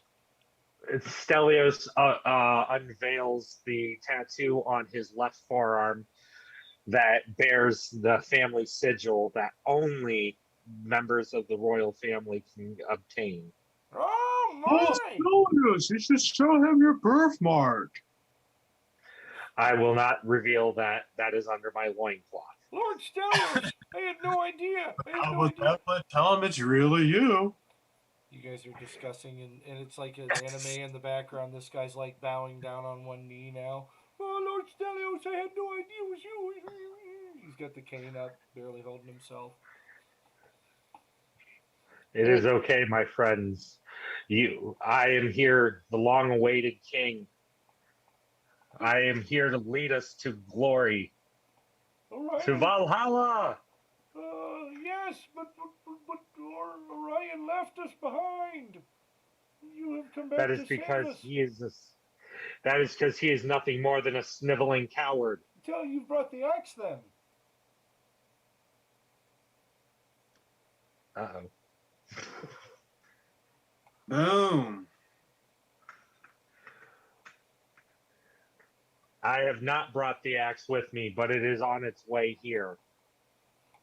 Stellios unveils the tattoo on his left forearm that bears the family sigil that only members of the royal family can obtain. Oh my! Stellios, you should show him your birthmark. I will not reveal that. That is under my loincloth. Lord Stellios, I had no idea. I would definitely tell him it's really you. You guys are discussing, and it's like an anime in the background. This guy's like bowing down on one knee now. Oh, Lord Stellios, I had no idea it was you. He's got the cane up, barely holding himself. It is okay, my friends. I am here, the long-awaited king. I am here to lead us to glory, to Valhalla. Yes, but Orion left us behind. You have come back That is to because save us. That is because he is nothing more than a sniveling coward. Tell you brought the axe then. Uh-oh. Boom. I have not brought the axe with me, but it is on its way here.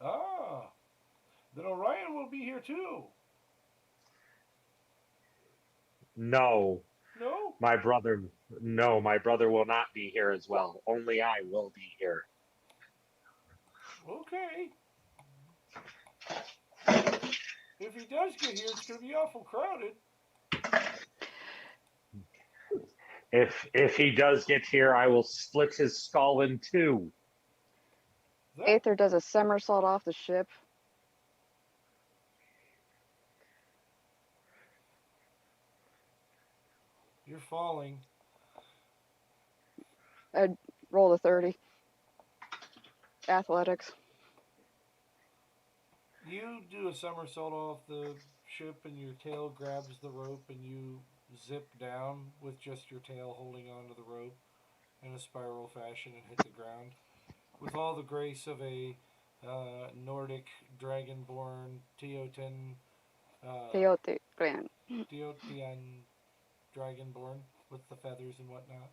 Ah, then Orion will be here too. No. No? My brother will not be here as well. Only I will be here. Okay. If he does get here, it's going to be awful crowded. If he does get here, I will split his skull in two. That, Aether does a somersault off the ship. you're falling. I'd roll a 30. Athletics. You do a somersault off the ship, and your tail grabs the rope, and you zip down with just your tail holding onto the rope in a spiral fashion and hit the ground with all the grace of a Nordic dragonborn Teotian Teotihuacan. Teotian dragonborn with the feathers and whatnot.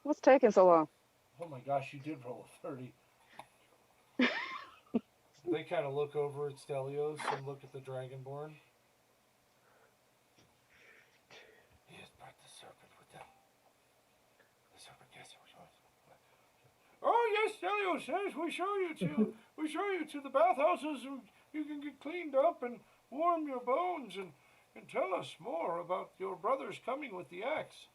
What's taking so long? Oh my gosh, you did roll a 30. They kind of look over at Stellios and look at the dragonborn. He has brought the serpent with them. The serpent, yes, it was. Oh yes, Stellios says we show you to the bathhouses and you can get cleaned up and warm your bones and tell us more about your brothers coming with the axe.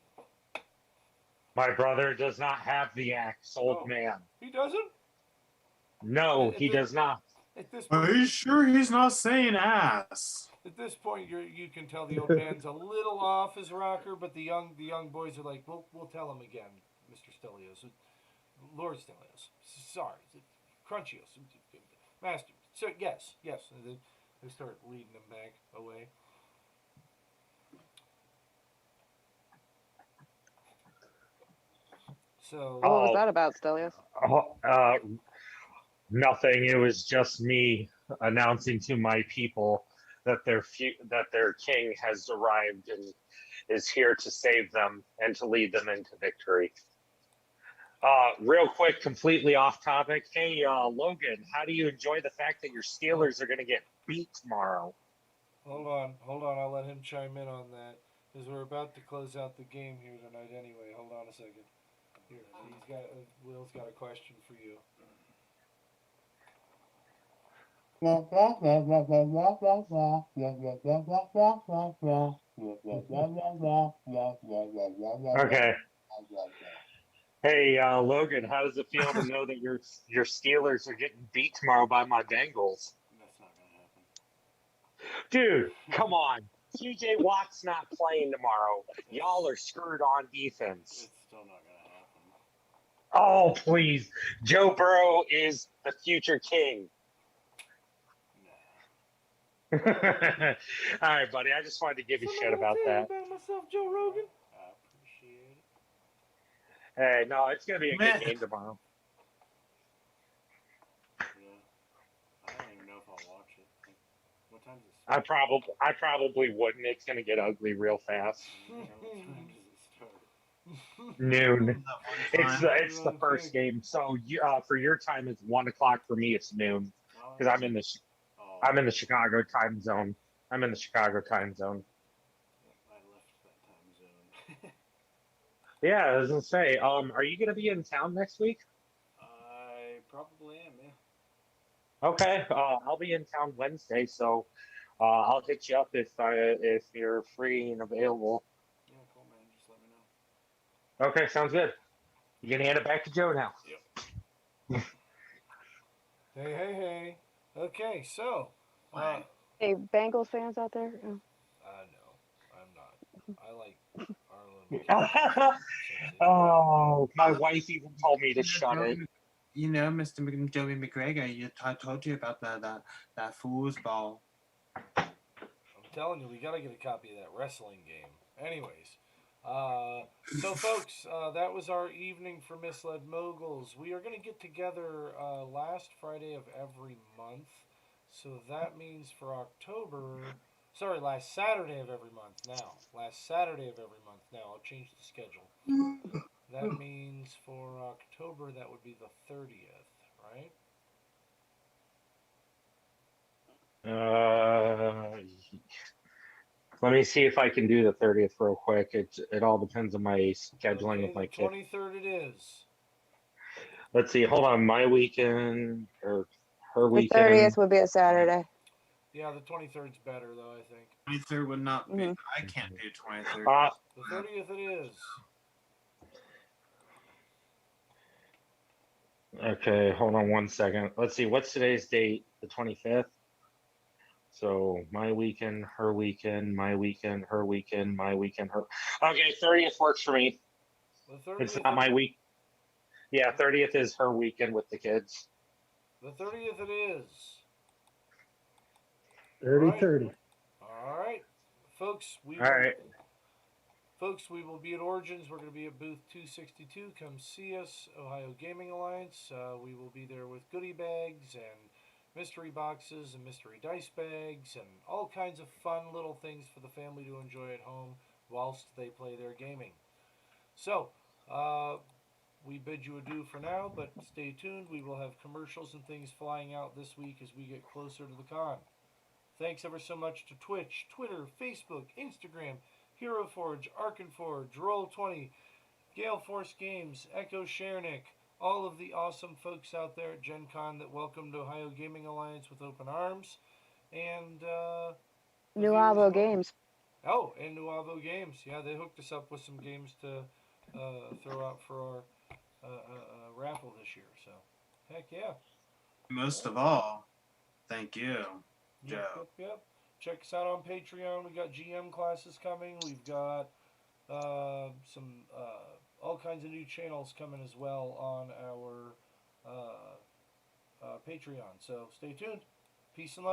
My brother does not have the axe, old man. He doesn't? No, he does not. At this Are point, you sure he's not saying ass? at this point, you can tell the old man's a little off his rocker, but the young boys are like, we'll tell him again, Mr. Stellios, Lord Stellios. Sorry, Crunchios, Master. So yes. And they start leading him back away. So What was that about, Stellios? Nothing. It was just me announcing to my people that their king has arrived and is here to save them and to lead them into victory. Real quick, completely off topic. Hey, Logan, how do you enjoy the fact that your Steelers are going to get beat tomorrow? hold on. I'll let him chime in on that because we're about to close out the game here tonight. Anyway, hold on a second. Here, Will's got a question for you. Okay. Hey, Logan, how does it feel to know that your Steelers are getting beat tomorrow by my Bengals? That's not gonna happen. Dude, come on. TJ Watt's not playing tomorrow. Y'all are screwed on defense. It's still not gonna happen. Oh, please. Joe Burrow is the future king. Nah. All right, buddy. I just wanted to give you shit about that. About myself, Joe Rogan. I appreciate it. Hey, no, it's going to be a Man. good game tomorrow. Yeah. I don't even know if I'll watch it. Like, what time does it I start? probably wouldn't. It's going to get ugly real fast. What time does it start? Noon. That one It's the first game. So for your time, it's 1 o'clock. For me, it's noon because I'm in the Chicago time zone. I'm in the Chicago time zone. I left that time zone. Yeah, I was gonna say. Are you gonna be in town next week? I probably am, yeah. Okay. I'll be in town Wednesday, so I'll hit you up if you're free and available. Yeah, cool, man. Just let me know. Okay, sounds good. You can hand it back to Joe now. Hey. Okay, so. Hey, Bengals fans out there? No, I'm not. I like Arlen. Oh, my wife even told me to shut it. You know, Mr. Joey McGregor, I told you about that foosball. I'm telling you, we gotta get a copy of that wrestling game. Anyways, so folks, that was our evening for Misled Moguls. We are gonna get together last Friday of every month. So that means for last Saturday of every month now. Last Saturday of every month now. I'll change the schedule. That means for October, that would be the 30th, right? Let me see if I can do the 30th real quick. It all depends on my scheduling with my the kid. 23rd it is. Let's see. Hold on. My weekend or her The weekend. 30th would be a Saturday. Yeah, the 23rd's better, though, I think. 23rd would not be. Mhm. I can't do 23rd. The 30th it is. Okay, hold on one second. Let's see, what's today's date? The 25th? So my weekend, her weekend, my weekend, her weekend, my weekend, her. Okay, 30th works for me. The It's 30th. not my week. Yeah, 30th is her weekend with the kids. The 30th it is. 30-30. All right, folks. All right. Folks, we will be at Origins. We're going to be at booth 262. Come see us, Ohio Gaming Alliance. We will be there with goodie bags and mystery boxes and mystery dice bags and all kinds of fun little things for the family to enjoy at home whilst they play their gaming. So, we bid you adieu for now, but stay tuned. We will have commercials and things flying out this week as we get closer to the con. Thanks ever so much to Twitch, Twitter, Facebook, Instagram, Hero Forge, Arkenforge, Roll20, Gale Force Games, Echo Shernick, all of the awesome folks out there at Gen Con that welcomed Ohio Gaming Alliance with open arms, and Nuavo Games. Oh, and Nuavo Games. Yeah, they hooked us up with some games to throw out for our raffle this year. So, heck yeah. Most of all, thank you, Joe. Yep. Check us out on Patreon. We got GM classes coming. We've got some all kinds of new channels coming as well on our Patreon. So stay tuned. Peace and love.